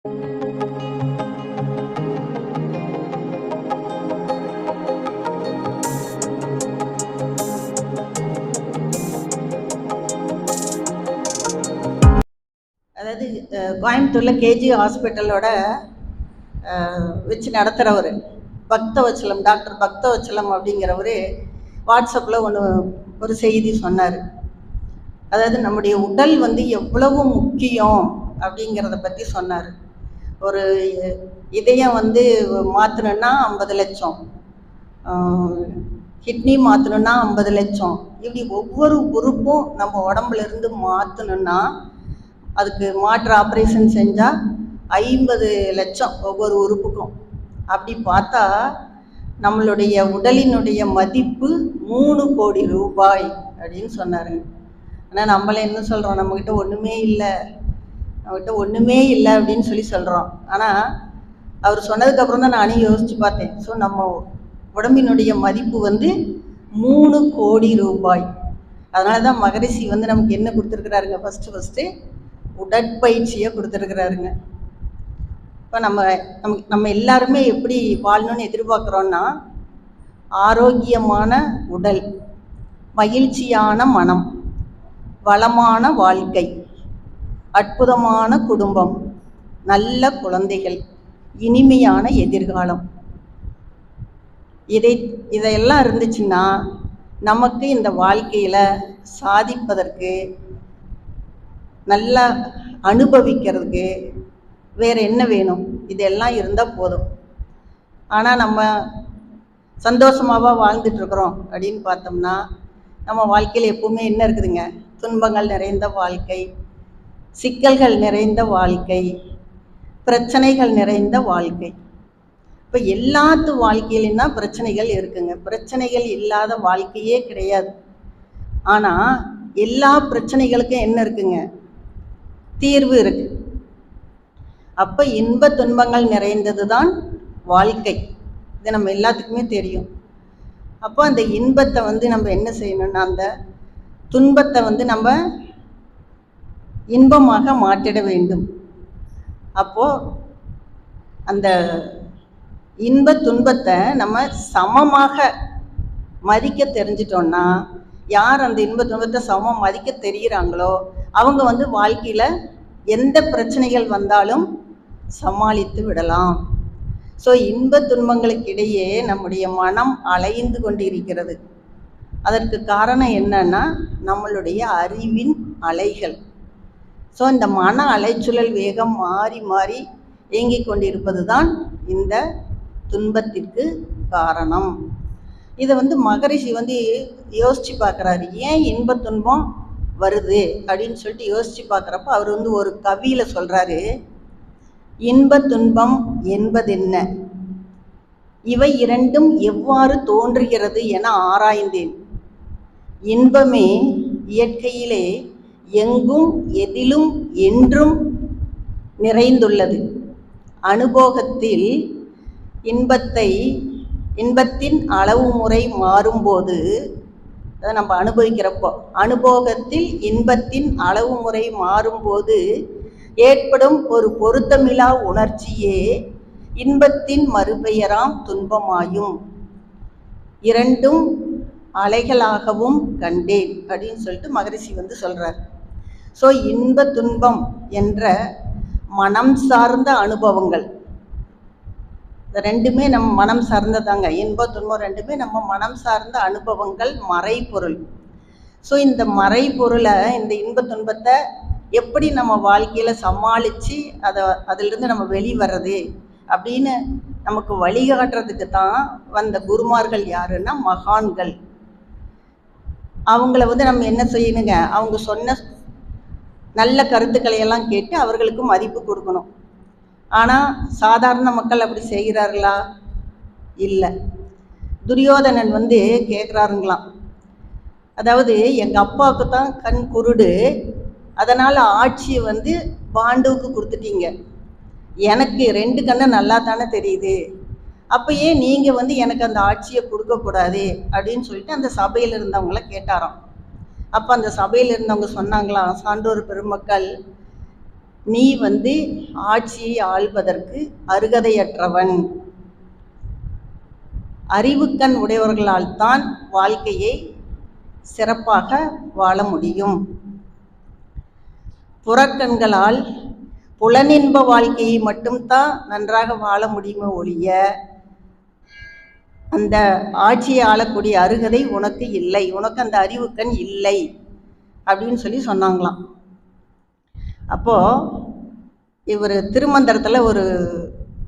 அதாவது கோயம்புத்தூரில் கேஜி ஹாஸ்பிட்டலோட வச்சு நடத்துகிறவர் பக்தவச்சலம், டாக்டர் பக்தவச்சலம் அப்படிங்கிறவர் வாட்ஸ்அப்பில் ஒரு செய்தி சொன்னார். அதாவது நம்முடைய உடல் எவ்வளவு முக்கியம் அப்படிங்கிறத பற்றி சொன்னார். ஒரு இதயம் மாற்றணுன்னா 50 லட்சம், கிட்னி மாற்றணுன்னா 50 லட்சம், இப்படி ஒவ்வொரு உறுப்பும் நம்ம உடம்புலேருந்து மாற்றணுன்னா அதுக்கு மாற்று ஆப்ரேஷன் செஞ்சால் 50 லட்சம் ஒவ்வொரு உறுப்புக்கும். அப்படி பார்த்தா நம்மளுடைய உடலினுடைய மதிப்பு 3 கோடி ரூபாய் அப்படின்னு சொன்னாருங்க. ஆனால் நம்மளே என்ன சொல்கிறோம், நம்மக்கிட்ட ஒன்றுமே இல்லை அப்படின்னு சொல்லி சொல்கிறோம். ஆனால் அவர் சொன்னதுக்கப்புறம் தான் நானே யோசித்து பார்த்தேன். ஸோ நம்ம உடம்பினுடைய மதிப்பு 3 கோடி ரூபாய். அதனால தான் மகரிஷி நமக்கு என்ன கொடுத்துருக்குறாருங்க, ஃபஸ்ட்டு உடற்பயிற்சியை கொடுத்துருக்குறாருங்க. இப்போ நம்ம எல்லாருமே எப்படி வாழணும்னு எதிர்பார்க்குறோன்னா, ஆரோக்கியமான உடல், மகிழ்ச்சியான மனம், வளமான வாழ்க்கை, அற்புதமான குடும்பம், நல்ல குழந்தைகள், இனிமையான எதிர்காலம். இதையெல்லாம் இருந்துச்சுன்னா நமக்கு இந்த வாழ்க்கையில் சாதிப்பதற்கு, நல்லா அனுபவிக்கிறதுக்கு வேறு என்ன வேணும்? இதெல்லாம் இருந்தால் போதும். ஆனால் நம்ம சந்தோஷமாகவா வாழ்ந்துட்டுருக்குறோம் அப்படின்னு பார்த்தோம்னா, நம்ம வாழ்க்கையில் எப்பவுமே என்ன இருக்குதுங்க, துன்பங்கள் நிறைந்த வாழ்க்கை, சிக்கல்கள் நிறைந்த வாழ்க்கை, பிரச்சனைகள் நிறைந்த வாழ்க்கை. இப்போ எல்லாத்து வாழ்க்கையிலும் தான் பிரச்சனைகள் இருக்குங்க. பிரச்சனைகள் இல்லாத வாழ்க்கையே கிடையாது. ஆனால் எல்லா பிரச்சனைகளுக்கும் என்ன இருக்குங்க, தீர்வு இருக்கு. அப்போ இன்ப துன்பங்கள் நிறைந்தது தான் வாழ்க்கை. இது நம்ம எல்லாத்துக்குமே தெரியும். அப்போ அந்த இன்பத்தை நம்ம என்ன செய்யணும்னா, அந்த துன்பத்தை நம்ம இன்பமாக மாற்றிட வேண்டும். அப்போது அந்த இன்ப துன்பத்தை நம்ம சமமாக மதிக்க தெரிஞ்சிட்டோம்னா, யார் அந்த இன்ப துன்பத்தை சமம் மதிக்க தெரிகிறாங்களோ அவங்க வாழ்க்கையில் எந்த பிரச்சனைகள் வந்தாலும் சமாளித்து விடலாம். ஸோ இன்ப துன்பங்களுக்கு இடையே நம்முடைய மனம் அலைந்து கொண்டு இருக்கிறது. அதற்கு காரணம் என்னன்னா, நம்மளுடைய அறிவின் அலைகள். ஸோ இந்த மன அலைச்சுழல் வேகம் மாறி மாறி இயங்கிக் கொண்டிருப்பது தான் இந்த துன்பத்திற்கு காரணம். இதை மகரிஷி யோசித்து பார்க்குறாரு, ஏன் இன்ப துன்பம் வருது அப்படின்னு சொல்லிட்டு யோசித்து பார்க்குறப்ப அவர் ஒரு கவியில் சொல்கிறாரு, இன்ப துன்பம் என்பதென்ன, இவை இரண்டும் எவ்வாறு தோன்றுகிறது என ஆராய்ந்தேன். இன்பமே இயற்கையிலே எங்கும் எதிலும் என்றும் நிறைந்துள்ளது. அனுபவத்தில் இன்பத்தின் அளவு முறை மாறும்போது, அதை நம்ம அனுபவிக்கிறப்போ, அனுபவத்தில் இன்பத்தின் அளவு முறை மாறும்போது ஏற்படும் ஒரு பொருத்தமில்லா உணர்ச்சியே இன்பத்தின் மறுபெயராம் துன்பமாயும் இரண்டும் அலைகளாகவும் கண்டேன் அப்படின்னு சொல்லிட்டு மகரிஷி சொல்கிறார். ஸோ இன்ப துன்பம் என்ற மனம் சார்ந்த அனுபவங்கள், இந்த ரெண்டுமே நம்ம மனம் சார்ந்ததாங்க. இன்ப துன்பம் ரெண்டுமே நம்ம மனம் சார்ந்த அனுபவங்கள், மறைபொருள். ஸோ இந்த மறைபொருளை, இந்த இன்ப துன்பத்தை எப்படி நம்ம வாழ்க்கையில் சமாளித்து அதிலிருந்து நம்ம வெளிவர்றது அப்படின்னு நமக்கு வழிகாட்டுறதுக்கு தான் வந்த குருமார்கள் யாருன்னா மகான்கள். அவங்கள நம்ம என்ன செய்யணுங்க, அவங்க சொன்ன நல்ல கருத்துக்களை எல்லாம் கேட்டு அவர்களுக்கு மதிப்பு கொடுக்கணும். ஆனால் சாதாரண மக்கள் அப்படி செய்கிறார்களா? இல்லை. துரியோதனன் கேட்குறாருங்களாம், அதாவது எங்கள் அப்பாவுக்கு தான் கண் குருடு, அதனால் ஆட்சியை பாண்டுவுக்கு கொடுத்துட்டீங்க, எனக்கு 2 கண்ணு நல்லா தானே தெரியுது, அப்போ ஏன் நீங்கள் எனக்கு அந்த ஆட்சியை கொடுக்கக்கூடாது அப்படின்னு சொல்லிட்டு அந்த சபையில் இருந்தவங்கள கேட்டாராம். அப்போ அந்த சபையில் இருந்தவங்க சொன்னாங்களாம், சான்றோர் பெருமக்கள், நீ ஆட்சியை ஆள்வதற்கு அருகதையற்றவன். அறிவுக்கண் உடையவர்களால் தான் வாழ்க்கையை சிறப்பாக வாழ முடியும். புறக்கண்களால் புலனின்ப வாழ்க்கையை மட்டும்தான் நன்றாக வாழ முடியுமே ஒழிய அந்த ஆட்சியை ஆளக்கூடிய அருகதை உனக்கு இல்லை, உனக்கு அந்த அறிவுக்கண் இல்லை அப்படின்னு சொன்னாங்களாம். அப்போ இவர் திருமந்திரத்தில் ஒரு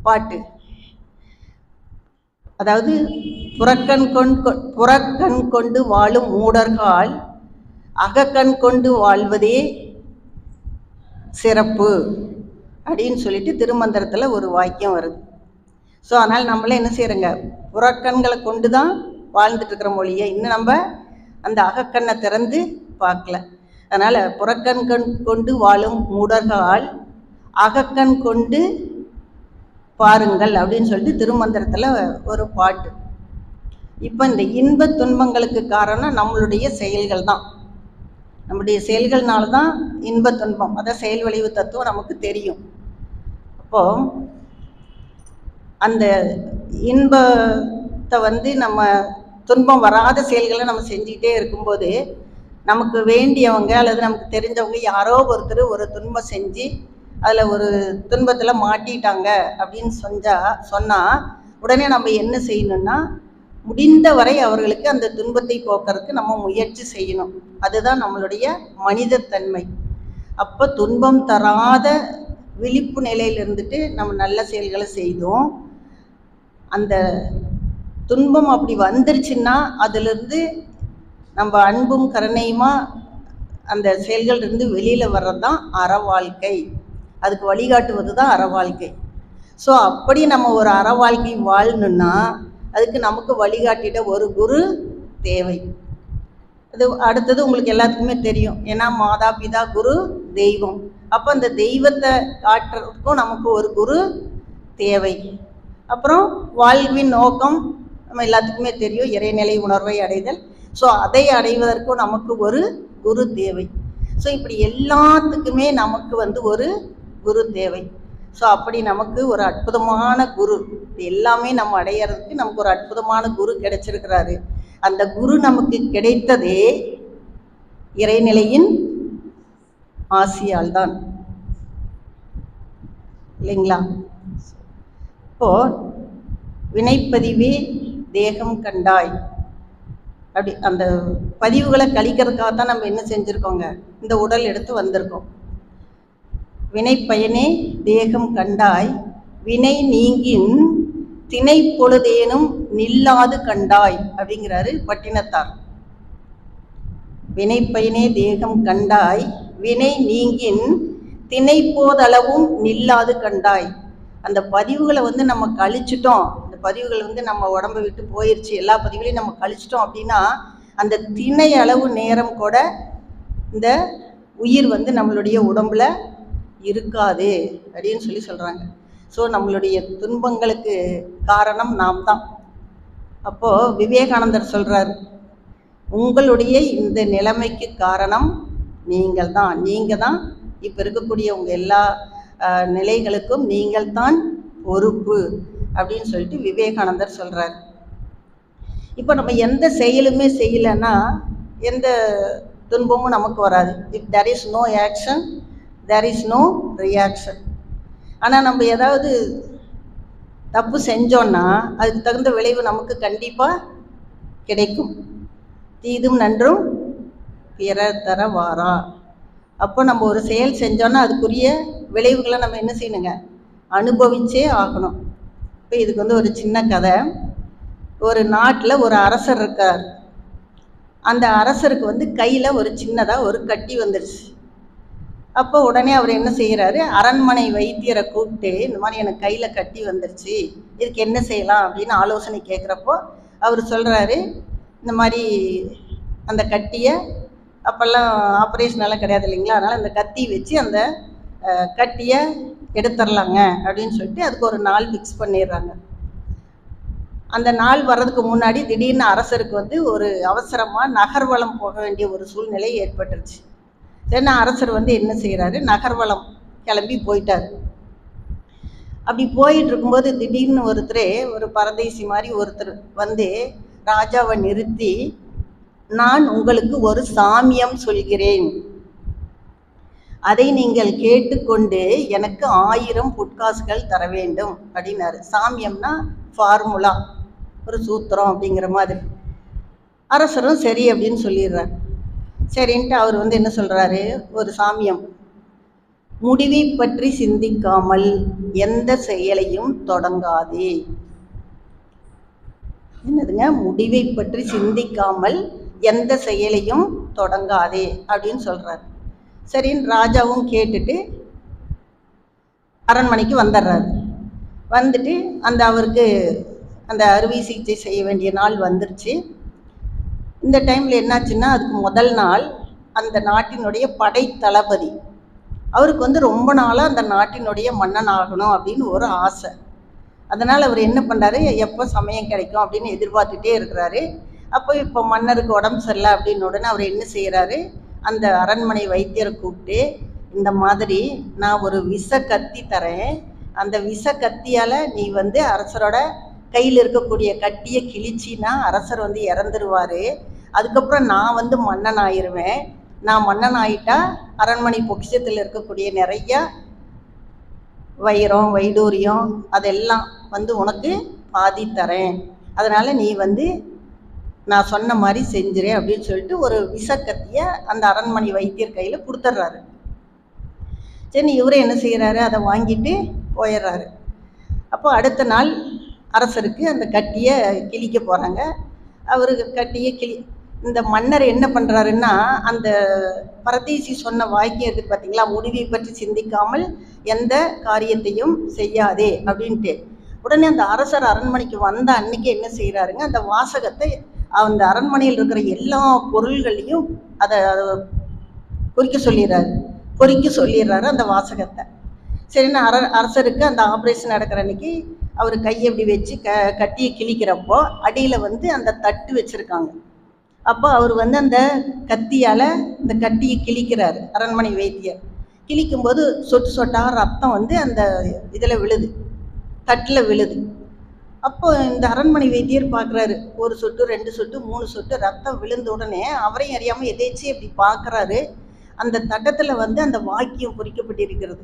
பாட்டு, அதாவது புறக்கண் கொண்டு வாழும் மூடர்கள் அகக்கண் கொண்டு வாழ்வதே சிறப்பு அப்படின்னு திருமந்திரத்தில் ஒரு வாக்கியம் வருது. ஸோ அதனால் நம்மளே என்ன செய்கிறோங்க, புறக்கண்களை கொண்டு தான் வாழ்ந்துட்டு இருக்கிற மொழியை இன்னும் நம்ம அந்த அகக்கண்ணை திறந்து பார்க்கல. அதனால் புறக்கண் கொண்டு வாழும் மூடர்கள் அகக்கண் கொண்டு பாருங்கள் அப்படின்னு திருமந்திரத்தில் ஒரு பாட்டு. இப்போ இந்த இன்ப துன்பங்களுக்கு காரணம் நம்மளுடைய செயல்கள் தான். நம்முடைய செயல்கள்னால தான் இன்ப துன்பம், அதான் செயல் விளைவு தத்துவம் நமக்கு தெரியும். அப்போது அந்த இன்பத்தை நம்ம துன்பம் வராத செயல்களை நம்ம செஞ்சுக்கிட்டே இருக்கும்போது நமக்கு வேண்டியவங்க அல்லது நமக்கு தெரிஞ்சவங்க யாரோ ஒருத்தர் ஒரு துன்பம் செஞ்சு அதில் ஒரு துன்பத்தில் மாட்டிட்டாங்க அப்படின்னு சொன்னால் உடனே நம்ம என்ன செய்யணும்னா முடிந்தவரை அவர்களுக்கு அந்த துன்பத்தை போக்குறதுக்கு நம்ம முயற்சி செய்யணும். அதுதான் நம்மளுடைய மனிதத்தன்மை. அப்போ துன்பம் தராத விழிப்பு நிலையில் இருந்துட்டு நம்ம நல்ல செயல்களை செய்தோம். அந்த துன்பம் அப்படி வந்துருச்சுன்னா அதிலிருந்து நம்ம அன்பும் கருணையுமா அந்த செயல்கள்லேருந்து வெளியில் வர்றது தான் அற வாழ்க்கை. அதுக்கு வழிகாட்டுவது தான் அற வாழ்க்கை. ஸோ அப்படி நம்ம ஒரு அற வாழ்க்கை வாழணுன்னா அதுக்கு நமக்கு வழிகாட்டிட ஒரு குரு தேவை. அது அடுத்தது உங்களுக்கு எல்லாத்துக்குமே தெரியும், ஏன்னா மாதா பிதா குரு தெய்வம். அப்போ அந்த தெய்வத்தை காட்டுறதுக்கும் நமக்கு ஒரு குரு தேவை. அப்புறம் வாழ்வின் நோக்கம் நம்ம எல்லாத்துக்குமே தெரியும், இறைநிலை உணர்வை அடைதல். ஸோ அதை அடைவதற்கும் நமக்கு ஒரு குரு தேவை. ஸோ இப்படி எல்லாத்துக்குமே நமக்கு ஒரு குரு தேவை. ஸோ அப்படி நமக்கு ஒரு அற்புதமான குரு, எல்லாமே நம்ம அடையிறதுக்கு நமக்கு ஒரு அற்புதமான குரு கிடைச்சிருக்கிறாரு. அந்த குரு நமக்கு கிடைத்ததே இறைநிலையின் ஆசியால் தான், இல்லைங்களா? இப்போ வினைப்பதிவே தேகம் கண்டாய், அப்படி அந்த பதிவுகளை கழிக்கிறதுக்காகத்தான் நம்ம என்ன செஞ்சுருக்கோங்க, இந்த உடல் எடுத்து வந்திருக்கோம். வினைப்பயனே தேகம் கண்டாய் வினை நீங்கின் திணை பொழுதேனும் நில்லாது கண்டாய் அப்படிங்கிறாரு பட்டினத்தார். வினைப்பயனே தேகம் கண்டாய் வினை நீங்கின் திணை போதளவும் நில்லாது கண்டாய். அந்த பதிவுகளை நம்ம கழிச்சிட்டோம், அந்த பதிவுகள் நம்ம உடம்பை விட்டு போயிடுச்சு, எல்லா பதிவுகளையும் நம்ம கழிச்சிட்டோம் அப்படின்னா அந்த திணை அளவு நேரம் கூட இந்த உயிர் நம்மளுடைய உடம்புல இருக்காது அப்படின்னு சொல்கிறாங்க. ஸோ நம்மளுடைய துன்பங்களுக்கு காரணம் நாம் தான். அப்போது விவேகானந்தர் சொல்கிறார், உங்களுடைய இந்த நிலைமைக்கு காரணம் நீங்கள் தான், நீங்கள் தான் இப்போ இருக்கக்கூடிய உங்கள் எல்லா நிலைகளுக்கும் நீங்கள் தான் பொறுப்பு அப்படின்னு விவேகானந்தர் சொல்கிறார். இப்போ நம்ம எந்த செயலுமே செய்யலைன்னா எந்த துன்பமும் நமக்கு வராது. If there is no action there is no reaction. ஆனால் நம்ம ஏதாவது தப்பு செஞ்சோன்னா அதுக்கு தகுந்த விளைவு நமக்கு கண்டிப்பாக கிடைக்கும். தீதும் நன்றும் பிறர் தர வாரா. அப்போ நம்ம ஒரு செயல் செஞ்சோன்னா அதுக்குரிய விளைவுகளை நம்ம என்ன செய்யணுங்க, அனுபவிச்சே ஆகணும். இப்போ இதுக்கு ஒரு சின்ன கதை. ஒரு நாட்டில் ஒரு அரசர் இருக்கார். அந்த அரசருக்கு கையில் ஒரு சின்னதாக ஒரு கட்டி வந்துடுச்சு. அப்போ உடனே அவர் என்ன செய்கிறாரு, அரண்மனை வைத்தியரை கூப்பிட்டு இந்த மாதிரி எனக்கு கையில் கட்டி வந்துருச்சு, இதுக்கு என்ன செய்யலாம் அப்படின்னு ஆலோசனை கேட்குறப்போ அவர் சொல்கிறாரு, இந்த மாதிரி அந்த கட்டியை, அப்போல்லாம் ஆப்ரேஷனெல்லாம் கிடையாது இல்லைங்களா, அதனால் அந்த கத்தி வச்சு அந்த கட்டியை எடுத்துடலாங்க அப்படின்னு அதுக்கு ஒரு நாள் ஃபிக்ஸ் பண்ணிடுறாங்க. அந்த நாள் வர்றதுக்கு முன்னாடி திடீர்னு அரசருக்கு ஒரு அவசரமாக நகர்வலம் போக வேண்டிய ஒரு சூழ்நிலை ஏற்பட்டுருச்சு. சரினா அரசர் என்ன செய்கிறாரு, நகர்வலம் கிளம்பி போயிட்டார். அப்படி போயிட்டு இருக்கும்போது திடீர்னு ஒருத்தர், ஒரு பரதேசி மாதிரி ஒருத்தர் வந்து ராஜாவை நிறுத்தி, நான் உங்களுக்கு ஒரு சாமியம் சொல்கிறேன், அதை நீங்கள் கேட்டுக்கொண்டு எனக்கு 1000 பொற்காசுகள் தர வேண்டும் அப்படின்னாரு. சாமியம்னா ஃபார்முலா, ஒரு சூத்திரம் அப்படிங்கிற மாதிரி. அரசரும் சரி அப்படின்னு சொல்லிடுறார். சரின்ட்டு அவர் வந்து என்ன சொல்றாரு, ஒரு சாமியம், முடிவை பற்றி சிந்திக்காமல் எந்த செயலையும் தொடங்காதே. என்னதுங்க, முடிவை பற்றி சிந்திக்காமல் எந்த செயலையும் தொடங்காதே அப்படின்னு சொல்றாரு. சரின்னு ராஜாவும் கேட்டுட்டு அரண்மனைக்கு வந்துடுறாரு. வந்துட்டு அவருக்கு அந்த அறுவை சிகிச்சை செய்ய வேண்டிய நாள் வந்துருச்சு. இந்த டைமில் என்னாச்சுன்னா, அதுக்கு முதல் நாள் அந்த நாட்டினுடைய படை தளபதி, அவருக்கு வந்து ரொம்ப நாளாக அந்த நாட்டினுடைய மன்னன் ஆகணும் அப்படின்னு ஒரு ஆசை. அதனால் அவர் என்ன பண்ணுறாரு, எப்போ சமயம் கிடைக்கும் அப்படின்னு எதிர்பார்த்துட்டே இருக்கிறாரு. அப்போ இப்போ மன்னருக்கு உடம்பு சரியில்லை அப்படின்னு உடனே அவர் என்ன செய்கிறாரு, அந்த அரண்மனை வைத்தியரை கூப்பிட்டு, இந்த மாதிரி நான் ஒரு விஷ கத்தி தரேன், அந்த விஷ கத்தியால் நீ வந்து அரசரோட கையில் இருக்கக்கூடிய கட்டியை கிழிச்சின்னா அரசர் வந்து இறந்துருவார். அதுக்கப்புறம் நான் வந்து மன்னன் ஆயிடுவேன். நான் மன்னன் ஆகிட்டா அரண்மனை பொக்கிஷத்தில் இருக்கக்கூடிய நிறைய வைரம் வைடூரியம் அதெல்லாம் வந்து உனக்கு பாதி தரேன். அதனால் நீ வந்து நான் சொன்ன மாதிரி செஞ்சிரு அப்படின்னு சொல்லிட்டு ஒரு விஷக்கத்தியை அந்த அரண்மனை வைத்தியர் கையில் கொடுத்துட்றாரு. சரி, இவரே என்ன செய்கிறாரு, அதை வாங்கிட்டு போயிடுறாரு. அப்போ அடுத்த நாள் அரசருக்கு அந்த கட்டியை கிழிக்க போகிறாங்க. அவருக்கு கட்டியை இந்த மன்னர் என்ன பண்ணுறாருன்னா, அந்த பரதேசி சொன்ன வாக்கியம் இருக்குது பார்த்தீங்களா, முடிவை பற்றி சிந்திக்காமல் எந்த காரியத்தையும் செய்யாதே அப்படின்ட்டு. உடனே அந்த அரசர் அரண்மனைக்கு வந்த அன்னைக்கு என்ன செய்கிறாருங்க, அந்த வாசகத்தை அந்த அரண்மனையில் இருக்கிற எல்லா பொருள்களையும் அதை பொறிக்க சொல்லிடுறாரு அந்த வாசகத்தை. சரின்னு அரசருக்கு அந்த ஆப்ரேஷன் நடக்கிற அன்னைக்கு அவர் கையை இப்படி வச்சு கட்டியை கிழிக்கிறப்போ அடியில் வந்து அந்த தட்டு வச்சுருக்காங்க. அப்போ அவர் வந்து அந்த கத்தியால் இந்த கட்டியை கிழிக்கிறார். அரண்மனை வைத்தியர் கிழிக்கும்போது சொட்டு சொட்டாக ரத்தம் வந்து அந்த இதில் விழுது, தட்டில் விழுது. அப்போ இந்த அரண்மனை வைத்தியர் பார்க்குறாரு, ஒரு சொட்டு 2 சொட்டு 3 சொட்டு ரத்தம் விழுந்த உடனே அவரையும் அறியாமல் எதேச்சி அப்படி பார்க்குறாரு. அந்த தட்டத்தில் வந்து அந்த வாக்கியம் பொறிக்கப்பட்டிருக்கிறது,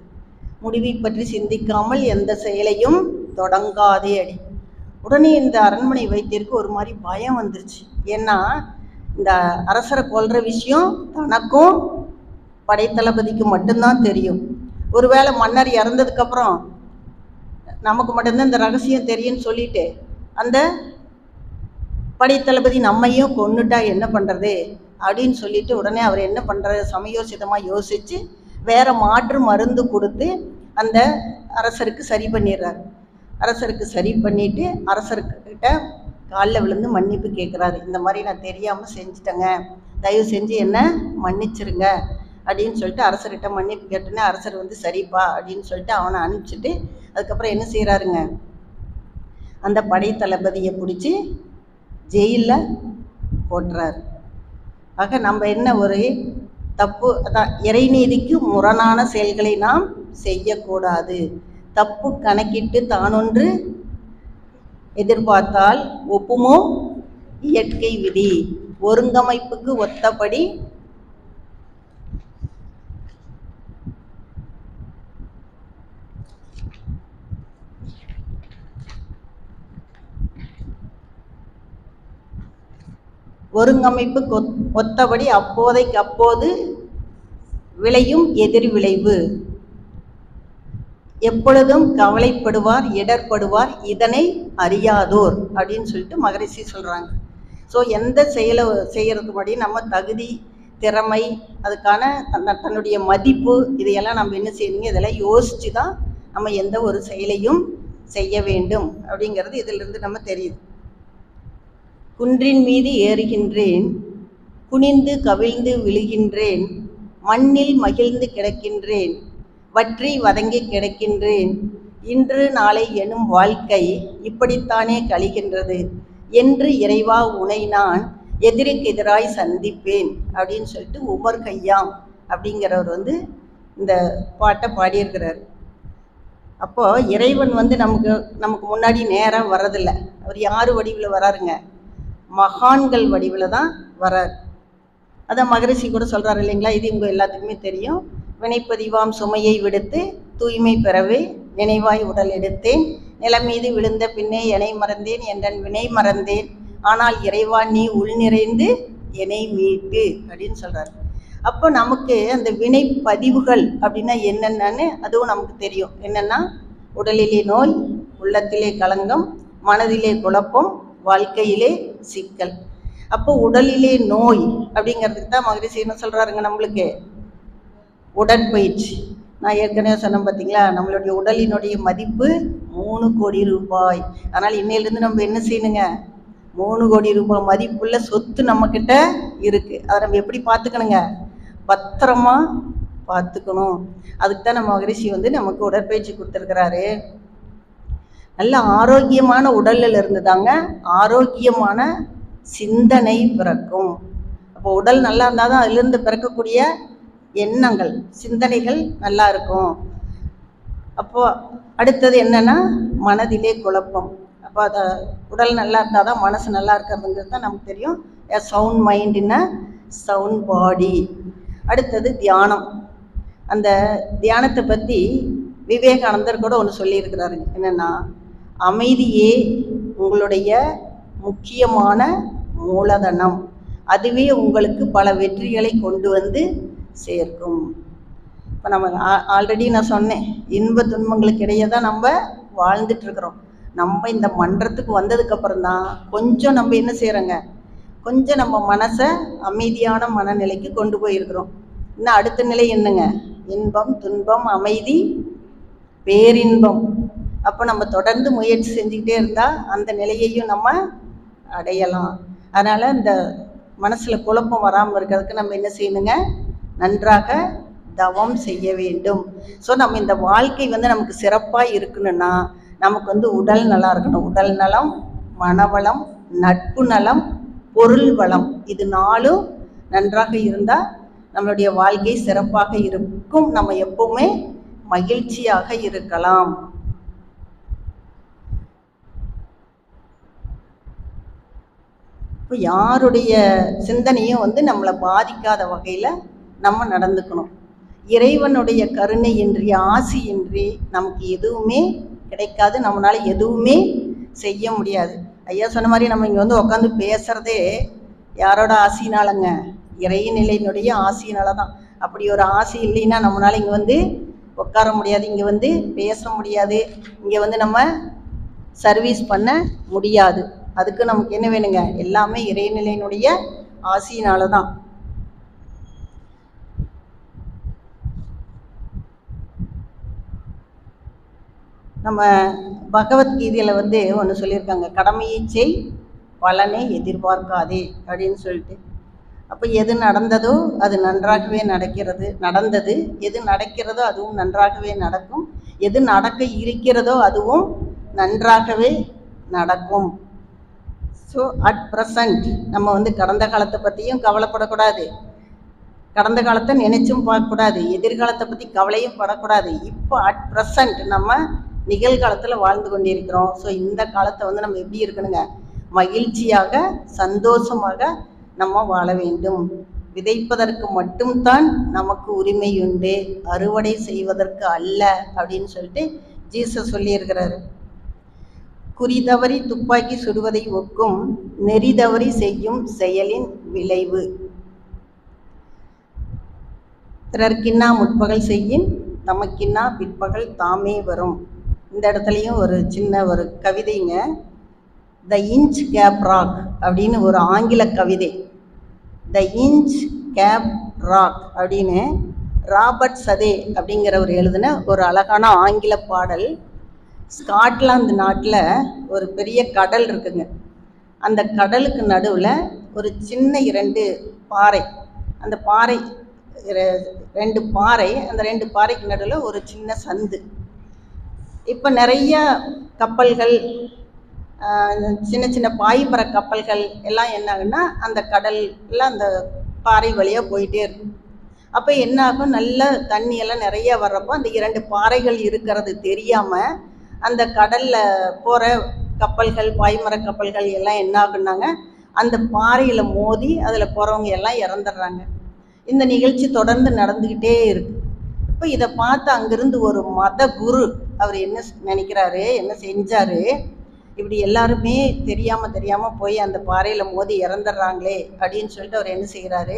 முடிவை பற்றி சிந்திக்காமல் எந்த செயலையும் தொடங்காதே அடி. உடனே இந்த அரண்மனை வைத்தியருக்கு ஒரு மாதிரி பயம் வந்துருச்சு. ஏன்னா இந்த அரசரை கொல்ற விஷயம் தனக்கும் படைத்தளபதிக்கு மட்டும்தான் தெரியும். ஒருவேளை மன்னர் இறந்ததுக்கப்புறம் நமக்கு மட்டும்தான் இந்த ரகசியம் தெரியும்னு சொல்லிட்டு அந்த படைத்தளபதி நம்மையும் கொன்னுட்டா என்ன பண்ணுறது அப்படின்னு சொல்லிட்டு உடனே அவர் என்ன பண்ணுறது, சமயோசிதமாக யோசித்து வேற மாற்று மருந்து கொடுத்து அந்த அரசருக்கு சரி பண்ணிடுறாரு. அரசருக்கு சரி பண்ணிவிட்டு அரசர்கிட்ட காலில் விழுந்து மன்னிப்பு கேட்குறாரு. இந்த மாதிரி நான் தெரியாமல் செஞ்சுட்டேங்க, தயவு செஞ்சு என்ன மன்னிச்சிருங்க அப்படின்னு சொல்லிட்டு அரசர்கிட்ட மன்னிப்பு கேட்டோன்னே அரசர் வந்து சரிப்பா அப்படின்னு சொல்லிட்டு அவனை அனுப்பிச்சிட்டு அதுக்கப்புறம் என்ன செய்கிறாருங்க, அந்த படை தளபதியை பிடிச்சி ஜெயிலில் போட்டுறாரு. ஆக நம்ம என்ன ஒரு தப்பு, அதான் இறைநீதிக்கு முரணான செயல்களை நாம் செய்யக்கூடாது. தப்பு கணக்கிட்டு தானொன்று எதிர்பார்த்தால் ஒப்புமோ இயற்கை விதி, ஒருங்கமைப்புக்கு ஒத்தபடி ஒருங்கமைப்புக்கு ஒத்தபடி அப்போதைக்கு அப்போது விளையும் எதிர் விளைவு. எப்பொழுதும் கவலைப்படுவார் இடர்படுவார் இதனை அறியாதோர் அப்படின்னு சொல்லிட்டு மகரிஷி சொல்கிறாங்க. ஸோ எந்த செயலை செய்கிறதுக்கு முன்னாடி நம்ம தகுதி, திறமை, அதுக்கான தன்னுடைய மதிப்பு, இதையெல்லாம் நம்ம என்ன செய்யணுங்க, இதெல்லாம் யோசித்து தான் நம்ம எந்த ஒரு செயலையும் செய்ய வேண்டும் அப்படிங்கிறது இதிலிருந்து நம்ம தெரியுது. குன்றின் மீது ஏறுகின்றேன், குனிந்து கவிழ்ந்து விழுகின்றேன், மண்ணில் மகிழ்ந்து கிடக்கின்றேன், வற்றி வதங்கி கிடக்கின்றேன், இன்று நாளை எனும் வாழ்க்கை இப்படித்தானே கழிகின்றது என்று இறைவா உனை நான் எதிருக்கு எதிராய் சந்திப்பேன் அப்படின்னு சொல்லிட்டு உமர் கய்யாம் அப்படிங்கிறவர் வந்து இந்த பாட்டை பாடியிருக்கிறார். அப்போது இறைவன் வந்து நமக்கு முன்னாடி நேராக வர்றதில்லை. அவர் யார் வடிவில் வராருங்க? மகான்கள் வடிவில் தான் வரார். அதான் மகரிஷி கூட சொல்கிறாரு இல்லைங்களா, இது உங்கள் எல்லாத்துக்குமே தெரியும். வினைப்பதிவாம் சுமையை விடுத்து தூய்மை பெறவே நினைவாய் உடல் எடுத்தேன், நிலம் மீது விழுந்த பின்னே என்னை மறந்தேன், என்றன் வினை மறந்தேன், ஆனால் இறைவா நீ உள் நிறைந்து என்னை மீட்டு அப்படின்னு சொல்கிறார். அப்போ நமக்கு அந்த வினை பதிவுகள் அப்படின்னா என்னென்னு அதுவும் நமக்கு தெரியும். என்னென்னா, உடலிலே நோய், உள்ளத்திலே களங்கம், மனதிலே குழப்பம், வாழ்க்கையிலே சிக்கல். அப்போ உடலிலே நோய் அப்படிங்கிறதுக்கு தான் மகரிஷி என்ன சொல்கிறாருங்க, நம்மளுக்கு உடற்பயிற்சி. நான் ஏற்கனவே சொன்னேன் பார்த்தீங்களா, நம்மளுடைய உடலினுடைய மதிப்பு 3 கோடி ரூபாய். அதனால் இன்னையிலேருந்து நம்ம என்ன செய்யணுங்க, 3 கோடி ரூபாய் மதிப்புள்ள சொத்து நம்மக்கிட்ட இருக்குது. அதை நம்ம எப்படி பார்த்துக்கணுங்க, பத்திரமா பார்த்துக்கணும். அதுக்கு தான் நம்ம மகரிஷி வந்து நமக்கு உடற்பயிற்சி கொடுத்துருக்கிறாரு. நல்ல ஆரோக்கியமான உடலில் இருந்து தாங்க ஆரோக்கியமான சிந்தனை பிறக்கும். அப்போ உடல் நல்லா இருந்தால் தான் அதிலிருந்து பிறக்கக்கூடிய எண்ணங்கள், சிந்தனைகள் நல்லா இருக்கும். அப்போது அடுத்தது என்னென்னா, மனதிலே குழப்பம். அப்போ அதை உடல் நல்லா இருந்தால் தான் மனசு நல்லா இருக்கிறதுங்கிறது தான் நமக்கு தெரியும். எ சவுண்ட் மைண்ட் இன் அ சவுண்ட் பாடி. அடுத்தது தியானம். அந்த தியானத்தை பற்றி விவேகானந்தர் கூட ஒன்று சொல்லியிருக்கிறாருங்க. என்னென்னா, அமைதியே உங்களுடைய முக்கியமான மூலதனம், அதுவே உங்களுக்கு பல வெற்றிகளை கொண்டு வந்து சேர்க்கும். இப்போ நம்ம ஆல்ரெடி நான் சொன்னேன், இன்ப துன்பங்களுக்கு இடையே தான் நம்ம வாழ்ந்துட்டுருக்குறோம். நம்ம இந்த மன்றத்துக்கு வந்ததுக்கப்புறம் தான் கொஞ்சம் நம்ம என்ன செய்கிறோங்க, கொஞ்சம் நம்ம மனசை அமைதியான மனநிலைக்கு கொண்டு போயிருக்கிறோம். இன்னும் அடுத்த நிலை என்னங்க, இன்பம், துன்பம், அமைதி, பேரின்பம். அப்போ நம்ம தொடர்ந்து முயற்சி செஞ்சுக்கிட்டே இருந்தால் அந்த நிலையையும் நம்ம அடையலாம். அதனால் இந்த மனசில் குழப்பம் வராமல் இருக்கிறதுக்கு நம்ம என்ன செய்யணுங்க, நன்றாக தவம் செய்ய வேண்டும். ஸோ நம்ம இந்த வாழ்க்கை வந்து நமக்கு சிறப்பாக இருக்கணும்னா நமக்கு வந்து உடல் நல்லா இருக்கணும். உடல் நலம், மனவளம், நட்பு நலம், பொருள் வளம், இது 4 நன்றாக இருந்தால் நம்மளுடைய வாழ்க்கை சிறப்பாக இருக்கும். நம்ம எப்பவுமே மகிழ்ச்சியாக இருக்கலாம். இப்போ யாருடைய சிந்தனையும் வந்து நம்மளை பாதிக்காத வகையில் நம்ம நடந்துக்கணும். இறைவனுடைய கருணையின்றி, ஆசியின்றி நமக்கு எதுவுமே கிடைக்காது. நம்மளால் எதுவுமே செய்ய முடியாது. ஐயா சொன்ன மாதிரி நம்ம இங்கே வந்து உட்காந்து பேசுகிறதே யாரோட ஆசினாலங்க, இறைநிலையினுடைய ஆசியினால தான். அப்படி ஒரு ஆசி இல்லைன்னா நம்மளால் இங்கே வந்து உட்கார முடியாது, இங்கே வந்து பேச முடியாது, இங்கே வந்து நம்ம சர்வீஸ் பண்ண முடியாது. அதுக்கு நமக்கு என்ன வேணுங்க, எல்லாமே இறைநிலையினுடைய ஆசியினால தான். நம்ம பகவத்கீதையில் வந்து ஒன்று சொல்லியிருக்காங்க, கடமையை செய், பலனை எதிர்பார்க்காதே அப்படின்னு சொல்லிட்டு. அப்போ எது நடந்ததோ அது நன்றாகவே நடந்தது. எது நடக்கிறதோ அதுவும் நன்றாகவே நடக்கும். எது நடக்க இருக்கிறதோ அதுவும் நன்றாகவே நடக்கும். ஸோ அட் ப்ரெசண்ட் நம்ம வந்து கடந்த காலத்தை பற்றியும் கவலைப்படக்கூடாது, கடந்த காலத்தை நினைச்சும் பார்க்கக்கூடாது, எதிர்காலத்தை பற்றி கவலையும் படக்கூடாது. இப்போ அட் ப்ரெசண்ட் நம்ம நிகழ்காலத்தில் வாழ்ந்து கொண்டிருக்கிறோம். ஸோ இந்த காலத்தை வந்து நம்ம எப்படி இருக்கணுங்க, மகிழ்ச்சியாக, சந்தோஷமாக நம்ம வாழ வேண்டும். விதைப்பதற்கு மட்டும்தான் நமக்கு உரிமை உண்டு, அறுவடை செய்வதற்கு அல்ல அப்படின்னு சொல்லிட்டு ஜீசஸ் சொல்லியிருக்கிறாரு. குறிதவறி துப்பாக்கி சுடுவதை ஒக்கும் நெறிதவறி செய்யும் செயலின் விளைவு. பிறர்க்கின்னா முற்பகல் செய்யின் தமக்கின்னா பிற்பகல் தாமே வரும். இந்த இடத்துலையும் ஒரு சின்ன ஒரு கவிதைங்க, த இன்ச் கேப் ராக் அப்படின்னு ஒரு ஆங்கில கவிதை. த இன்ச் கேப் ராக் அப்படின்னு ராபர்ட் சதே அப்படிங்கிறவர் எழுதின ஒரு அழகான ஆங்கில பாடல். ஸ்காட்லாந்து நாட்டில் ஒரு பெரிய கடல் இருக்குங்க. அந்த கடலுக்கு நடுவில் ஒரு சின்ன 2 பாறை, அந்த பாறை 2 பாறை, அந்த 2 பாறைக்கு நடுவில் ஒரு சின்ன சந்து. இப்போ நிறைய கப்பல்கள், சின்ன சின்ன பாய்மர கப்பல்கள் எல்லாம் என்னாகுன்னா அந்த கடலில் அந்த பாறை வழியாக போயிட்டே இருக்கும். அப்போ என்ன ஆகும், நல்ல தண்ணியெல்லாம் நிறைய வர்றப்போ அந்த 2 பாறைகள் இருக்கிறது தெரியாமல் அந்த கடலில் போகிற கப்பல்கள், பாய்மர கப்பல்கள் எல்லாம் என்ன ஆகுனாங்க, அந்த பாறையில் மோதி அதில் போகிறவங்க எல்லாம் இறந்துடுறாங்க. இந்த நிகழ்ச்சி தொடர்ந்து நடந்துக்கிட்டே இருக்கு. இப்போ இதை பார்த்து அங்கிருந்து ஒரு மத குரு அவர் என்ன நினைக்கிறாரு, என்ன செஞ்சாரு, இப்படி எல்லாருமே தெரியாமல் போய் அந்த பாறையில் மோதி இறந்துடுறாங்களே அப்படின்னு சொல்லிட்டு அவர் என்ன செய்கிறாரு,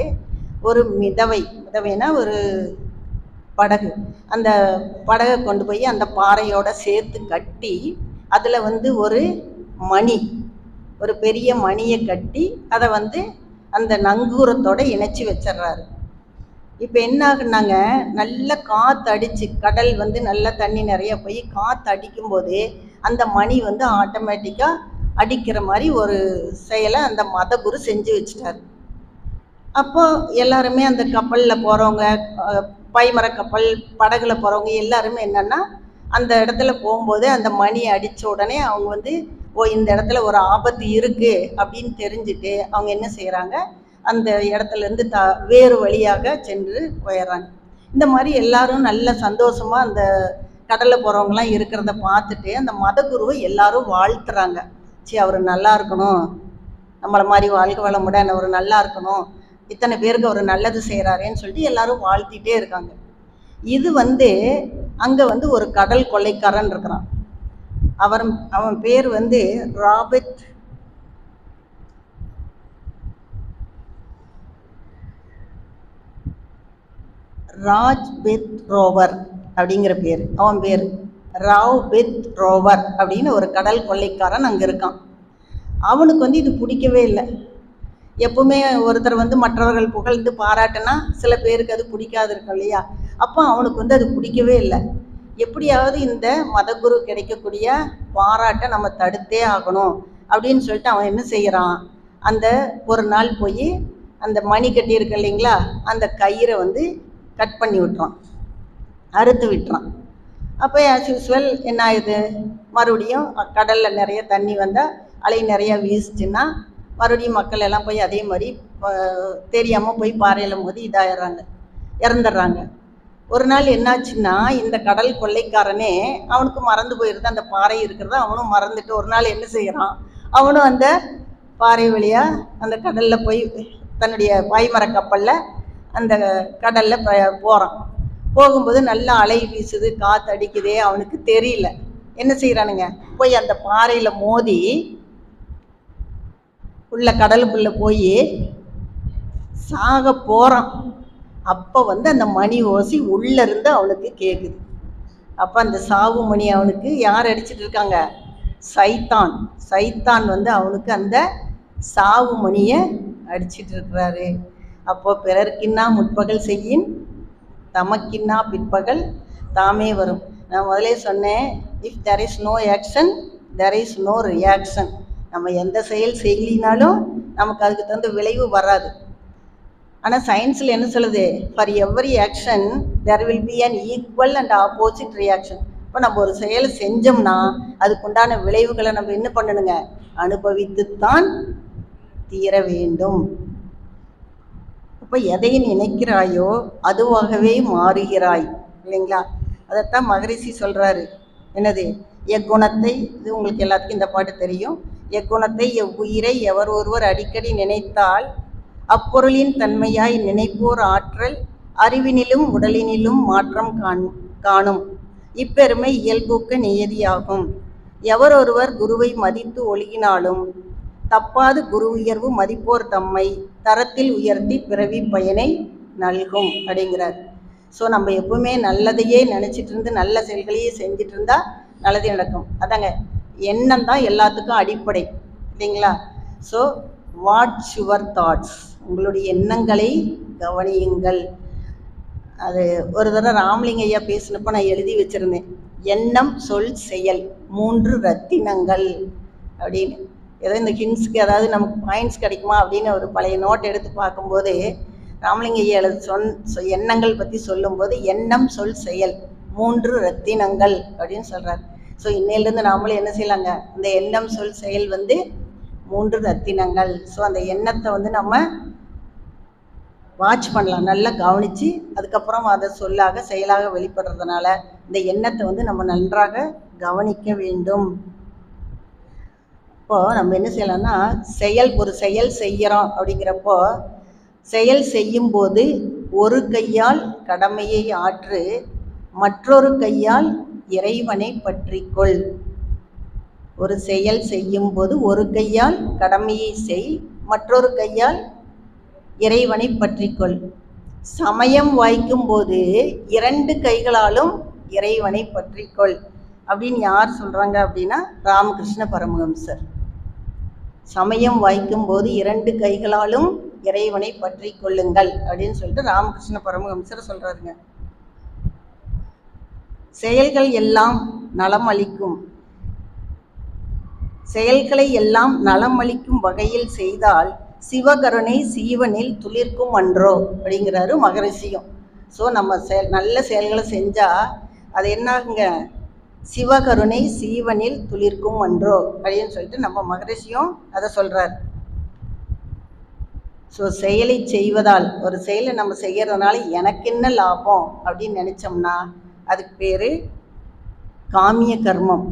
ஒரு மிதவைனா ஒரு படகு, அந்த படகை கொண்டு போய் அந்த பாறையோட சேர்த்து கட்டி அதில் ஒரு மணி, ஒரு பெரிய மணியை கட்டி அதை அந்த நங்கூரத்தோட இணைச்சி வச்சிடுறாரு. இப்போ என்ன ஆகுனாங்க, நல்ல காற்று அடித்து, கடல் நல்ல தண்ணி நிறைய போய் காற்று அடிக்கும்போது அந்த மணி ஆட்டோமேட்டிக்காக அடிக்கிற மாதிரி ஒரு செயலை அந்த மதகுரு செஞ்சு வச்சுட்டார். அப்போ எல்லாருமே அந்த கப்பலில் போகிறவங்க, பாய்மர கப்பல், படகுல போகிறவங்க எல்லாருமே என்னென்னா அந்த இடத்துல போகும்போது அந்த மணி அடித்த உடனே அவங்க ஓ இந்த இடத்துல ஒரு ஆபத்து இருக்குது அப்படின்னு தெரிஞ்சுட்டு அவங்க என்ன செய்கிறாங்க, அந்த இடத்துலேருந்து வேறு வழியாக சென்று போயிடுறாங்க. இந்த மாதிரி எல்லாரும் நல்ல சந்தோஷமாக அந்த கடலில் போகிறவங்களாம் இருக்கிறத பார்த்துட்டு அந்த மதகுருவை எல்லாரும் வாழ்த்துறாங்க. சரி, அவர் நல்லா இருக்கணும், நம்மளை மாதிரி வாழ்க்கை வளமுடன் அவர் நல்லா இருக்கணும், இத்தனை பேருக்கு அவர் நல்லது செய்கிறாரேன்னு சொல்லிட்டு எல்லாரும் வாழ்த்திட்டே இருக்காங்க. இது அங்கே ஒரு கடல் கொள்ளைக்காரன் இருக்கிறான். அவன் பேர் ராஜ்பெத் ரோவர் அப்படிங்கிற பேர். அவன் பேர் ராவ்பெத் ரோவர் அப்படின்னு ஒரு கடல் கொள்ளைக்காரன் அங்கே இருக்கான். அவனுக்கு இது பிடிக்கவே இல்லை. எப்பவுமே ஒருத்தர் மற்றவர்கள் புகழ்ந்து பாராட்டினா சில பேருக்கு அது பிடிக்காது இருக்கும் இல்லையா. அப்போ அவனுக்கு அது பிடிக்கவே இல்லை. எப்படியாவது இந்த மதகுரு கிடைக்கக்கூடிய பாராட்டை நம்ம தடுத்தே ஆகணும் அப்படின்னு சொல்லிட்டு அவன் என்ன செய்கிறான், அந்த ஒரு நாள் போய் அந்த மணி கட்டி இருக்கு இல்லைங்களா, அந்த கயிறை கட் பண்ணி விட்டுறான், அறுத்து விட்டுறான். அப்போ ஆஸ் யூஸ்வல் என்ன ஆகுது, மறுபடியும் கடலில் நிறைய தண்ணி வந்தால், அலை நிறையா வீசிச்சுன்னா மறுபடியும் மக்கள் எல்லாம் போய் அதே மாதிரி தெரியாமல் போய் பாறையில் மோதி இறந்துடுறாங்க. ஒரு நாள் என்னாச்சுன்னா, இந்த கடல் கொள்ளைக்காரனே அவனுக்கு மறந்து போயிருது அந்த பாறை இருக்கிறத. அவனும் மறந்துட்டு ஒரு நாள் என்ன செய்கிறான், அவனும் அந்த பாறை வழியாக அந்த கடலில் போய் தன்னுடைய பாய்மர கப்பலில் அந்த கடலில் போகிறான். போகும்போது நல்லா அலை வீசுது, காற்று அடிக்குதே, அவனுக்கு தெரியல. என்ன செய்கிறானுங்க, போய் அந்த பாறையில் மோதி உள்ள கடலுக்குள்ளே போய் சாக போகிறான். அப்போ அந்த மணி ஓசி உள்ளேருந்து அவனுக்கு கேட்குது. அப்போ அந்த சாவு மணி அவனுக்கு யார் அடிச்சிட்டு இருக்காங்க, சைத்தான் அவனுக்கு அந்த சாவு மணியை அடிச்சிட்டு இருக்கிறாரு. அப்போ பிறர்க்கின்னா முற்பகல் செய்யின் தமக்கின்னா பிற்பகல் தாமே வரும். நான் முதலே சொன்னேன், if there is no action there is no reaction. நம்ம எந்த செயல் செய்யலினாலும் நமக்கு அதுக்கு தகுந்த விளைவு வராது. ஆனால் சயின்ஸில் என்ன சொல்லுது, for every action there will be an equal and opposite reaction. இப்போ நம்ம ஒரு செயலை செஞ்சோம்னா அதுக்குண்டான விளைவுகளை நம்ம என்ன பண்ணணுங்க, அனுபவித்துத்தான் தீர வேண்டும். இப்போ எதை நினைக்கிறாயோ அதுவாகவே மாறுகிறாய் இல்லைங்களா. அதைத்தான் மகரிஷி சொல்கிறாரு. என்னது, எக்குணத்தை, இது உங்களுக்கு எல்லாத்துக்கும் இந்த பாட்டு தெரியும், எக்குணத்தை எவ்வுயிரை எவர் ஒருவர் அடிக்கடி நினைத்தால் அப்பொருளின் தன்மையாய் நினைப்போர் ஆற்றல் அறிவினிலும் உடலினிலும் மாற்றம் காணும். இப்பெருமை இயல்பூக்க நியதியாகும். எவர் ஒருவர் குருவை மதித்து ஒழுகினாலும் தப்பாது குரு உயர்வு மதிப்போர் தம்மை தரத்தில் உயர்த்தி பிறவி பயனை நல்கும் அப்படிங்கிறார். ஸோ நம்ம எப்பவுமே நல்லதையே நினச்சிட்டு இருந்து நல்ல செயல்களையே செஞ்சுட்டு இருந்தால் நல்லதே நடக்கும். அதாங்க, எண்ணம் தான் எல்லாத்துக்கும் அடிப்படை இல்லைங்களா. ஸோ வாட்ச் யுவர் தாட்ஸ், உங்களுடைய எண்ணங்களை கவனியுங்கள். அது ஒரு தடவை ராமலிங்க ஐயா பேசினப்போ நான் எழுதி வச்சுருந்தேன், எண்ணம் சொல் செயல் 3 ரத்தினங்கள் அப்படின்னு. ஏதோ இந்த ஹின்ஸ்க்கு ஏதாவது நமக்கு பாயிண்ட்ஸ் கிடைக்குமா அப்படின்னு ஒரு பழைய நோட் எடுத்து பார்க்கும்போது ராமலிங்க ஐயா எண்ணங்கள் பற்றி சொல்லும்போது எண்ணம் சொல் செயல் 3 ரத்தினங்கள் அப்படின்னு சொல்கிறார். ஸோ இன்னையிலேருந்து நாமளும் என்ன செய்யலாங்க, இந்த எண்ணம் சொல் செயல் 3 ரத்தினங்கள். ஸோ அந்த எண்ணத்தை நம்ம வாட்ச் பண்ணலாம், நல்லா கவனித்து அதுக்கப்புறம் அதை சொல்லாக செயலாக வெளிப்படுறதுனால இந்த எண்ணத்தை வந்து நம்ம நன்றாக கவனிக்க வேண்டும். இப்போது நம்ம என்ன செய்யலாம்னா, ஒரு செயல் செய்கிறோம் அப்படிங்கிறப்போ, செயல் செய்யும்போது ஒரு கையால் கடமையை ஆற்று, மற்றொரு கையால் இறைவனை பற்றிக்கொள். ஒரு செயல் செய்யும்போது ஒரு கையால் கடமையை செய், மற்றொரு கையால் இறைவனை பற்றிக்கொள். சமயம் வாய்க்கும் போது 2 கைகளாலும் இறைவனை பற்றிக்கொள் அப்படின்னு யார் சொல்கிறாங்க அப்படின்னா ராமகிருஷ்ண பரமஹம்சர். சமயம் வாய்க்கும் போது 2 கைகளாலும் இறைவனை பற்றி கொள்ளுங்கள் அப்படின்னு சொல்லிட்டு ராமகிருஷ்ண பரமஹம்சர் சொல்றாருங்க. செயல்கள் எல்லாம் நலம் அளிக்கும், செயல்களை எல்லாம் நலம் அளிக்கும் வகையில் செய்தால் சிவகருணை சீவனில் துளிர்க்கும் அன்றோ அப்படிங்கிறாரு மகரிஷியும். ஸோ நம்ம நல்ல செயல்களை செஞ்சால் அது என்னாகுங்க, சிவகருணை சீவனில் துளிர்க்கும் அன்றோ அப்படின்னு சொல்லிட்டு நம்ம மகரிஷியும் அதை சொல்கிறார். ஸோ செயலை செய்வதால், ஒரு செயலை நம்ம செய்கிறதுனால எனக்கு என்ன லாபம் அப்படின்னு நினச்சோம்னா அதுக்கு பேர் காமிய கர்மம்.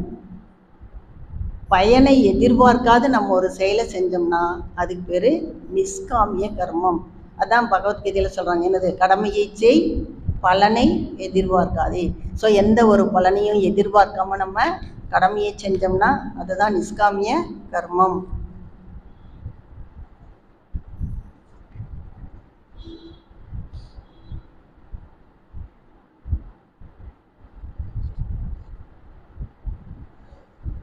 பயனை எதிர்பார்க்காது நம்ம ஒரு செயலை செஞ்சோம்னா அதுக்கு பேர் நிஷ்காமிய கர்மம். அதான் பகவத்கீதையில் சொல்கிறாங்க, என்னது, கடமையை செய், பலனை எதிர்பார்க்காதே. ஸோ எந்த ஒரு பலனையும் எதிர்பார்க்காம நம்ம கடமையை செஞ்சோம்னா அதுதான் நிஷ்காமிய கர்மம்.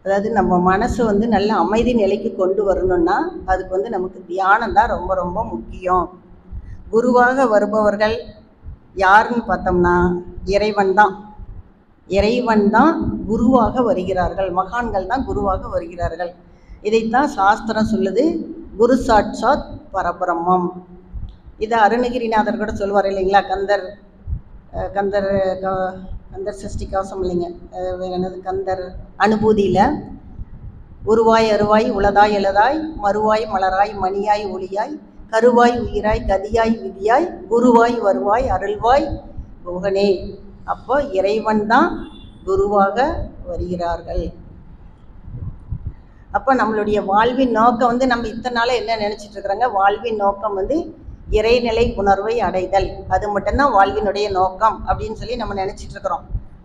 அதாவது நம்ம மனசு வந்து நல்ல அமைதி நிலைக்கு கொண்டு வரணும்னா அதுக்கு வந்து நமக்கு தியானம் தான் ரொம்ப ரொம்ப முக்கியம். குருவாக வருபவர்கள் யாருன்னு பார்த்தோம்னா இறைவன் தான். இறைவன் தான் குருவாக வருகிறார்கள், மகான்கள் தான் குருவாக வருகிறார்கள். இதைத்தான் சாஸ்திரம் சொல்லுது, குரு சாட்சாத் பரபிரம்மம். இதை அருணகிரிநாதர் கூட சொல்வார் இல்லைங்களா, கந்தர் சஷ்டி கவசம் இல்லைங்க, வேற என்னது, கந்தர் அனுபூதியில் உருவாய் அருவாய் உளதாய் எழுதாய் மறுவாய் மலராய் மணியாய் ஒளியாய் கருவாய் உயிராய் கதியாய் விதியாய் குருவாய் வருவாய் அருள்வாய் குகனே. அப்போ இறைவன் தான் குருவாக வருகிறார்கள். அப்போ நம்மளுடைய வாழ்வின் நோக்கம் வந்து நம்ம இத்தனை நாள் என்ன நினச்சிட்டு இருக்கிறாங்க, வாழ்வின் நோக்கம் வந்து இறைநிலை உணர்வை அடைதல், அது மட்டும்தான் வாழ்வினுடைய நோக்கம் அப்படின்னு சொல்லி நம்ம நினச்சிட்டு இருக்கிறோம்.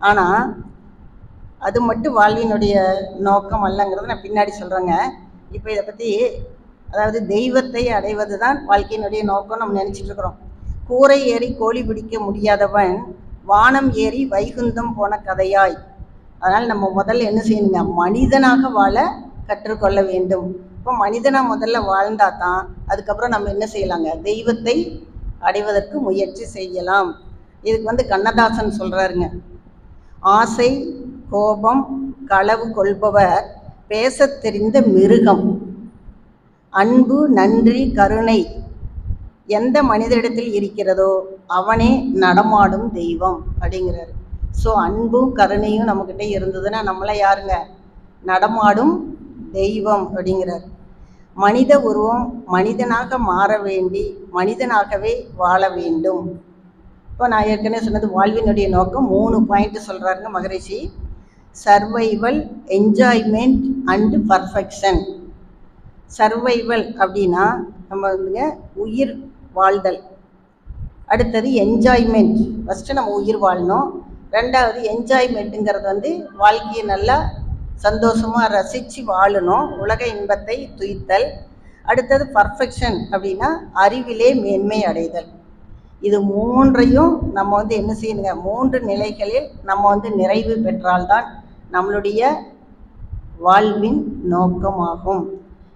ஆனால் அது மட்டும் வாழ்வினுடைய நோக்கம் அல்லங்கிறத நான் பின்னாடி சொல்கிறேங்க. இப்போ இதை பற்றி, அதாவது தெய்வத்தை அடைவது தான் வாழ்க்கையினுடைய நோக்கம் நம்ம நினச்சிட்டு இருக்கிறோம். கூரை ஏறி கோழி பிடிக்க முடியாதவன் வானம் ஏறி வைகுந்தம் போன கதையாய். அதனால் நம்ம முதல்ல என்ன செய்யணுங்க, மனிதனாக வாழ கற்றுக்கொள்ள வேண்டும். இப்போ மனிதனாக முதல்ல வாழ்ந்தா தான் அதுக்கப்புறம் நம்ம என்ன செய்யலாங்க, தெய்வத்தை அடைவதற்கு முயற்சி செய்யலாம். இதுக்கு வந்து கண்ணதாசன் சொல்கிறாருங்க, ஆசை கோபம் களவு கொள்பவர் பேசத் தெரிந்த மிருகம், அன்பு நன்றி கருணை எந்த மனிதரிடத்தில் இருக்கிறதோ அவனே நடமாடும் தெய்வம் அப்படிங்கிறாரு. ஸோ அன்பும் கருணையும் நம்மக்கிட்ட இருந்ததுன்னா நம்மளை யாருங்க, நடமாடும் தெய்வம் அப்படிங்கிறார். மனித உருவம் மனிதனாக மாற வேண்டி மனிதனாகவே வாழ வேண்டும். இப்போ நான் ஏற்கனவே சொன்னது வாழ்வினுடைய நோக்கம் 3 பாயிண்ட் சொல்கிறாருங்க Maharishi. Survival, enjoyment and perfection. Survival அப்படின்னா நம்ம வந்துங்க உயிர் வாழ்தல். அடுத்தது என்ஜாய்மெண்ட், ஃபஸ்ட்டு நம்ம உயிர் வாழணும். ரெண்டாவது என்ஜாய்மெண்ட்டுங்கிறது வந்து வாழ்க்கையை நல்லா சந்தோஷமாக ரசித்து வாழணும், உலக இன்பத்தை துய்த்தல். அடுத்தது பர்ஃபெக்ஷன் அப்படின்னா அறிவிலே மேன்மை அடைதல். இது 3ஐயும் நம்ம வந்து என்ன செய்யணுங்க, 3 நிலைகளில் நம்ம வந்து நிறைவு பெற்றால்தான் நம்மளுடைய வாழ்வின் நோக்கமாகும்.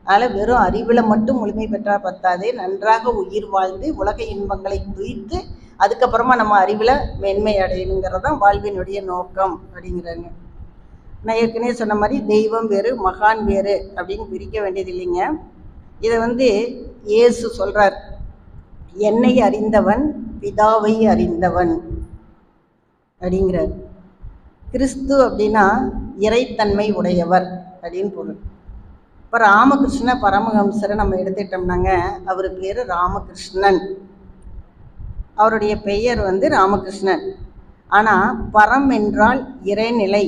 அதனால் வெறும் அறிவில் மட்டும் முழுமை பெற்றால் பத்தாது, நன்றாக உயிர் வாழ்ந்து உலக இன்பங்களை துய்த்து அதுக்கப்புறமா நம்ம அறிவில் மேன்மை அடையணுங்கிறது தான் வாழ்வினுடைய நோக்கம் அப்படிங்கிறாங்க. நான் ஏற்கனவே சொன்ன மாதிரி தெய்வம் வேறு மகான் வேறு அப்படின்னு பிரிக்க வேண்டியது இல்லைங்க. இதை வந்து இயேசு சொல்கிறார், என்னை அறிந்தவன் பிதாவை அறிந்தவன் அப்படிங்கிறார். கிறிஸ்து அப்படின்னா இறைத்தன்மை உடையவர் அப்படின்னு பொருள். இப்போ ராமகிருஷ்ண பரமஹம்சரை நம்ம எடுத்துட்டோம்னாங்க, அவர் பேர் ராமகிருஷ்ணன். அவருடைய பெயர் வந்து ராமகிருஷ்ணன். ஆனால் பரம் என்றால் இறைநிலை,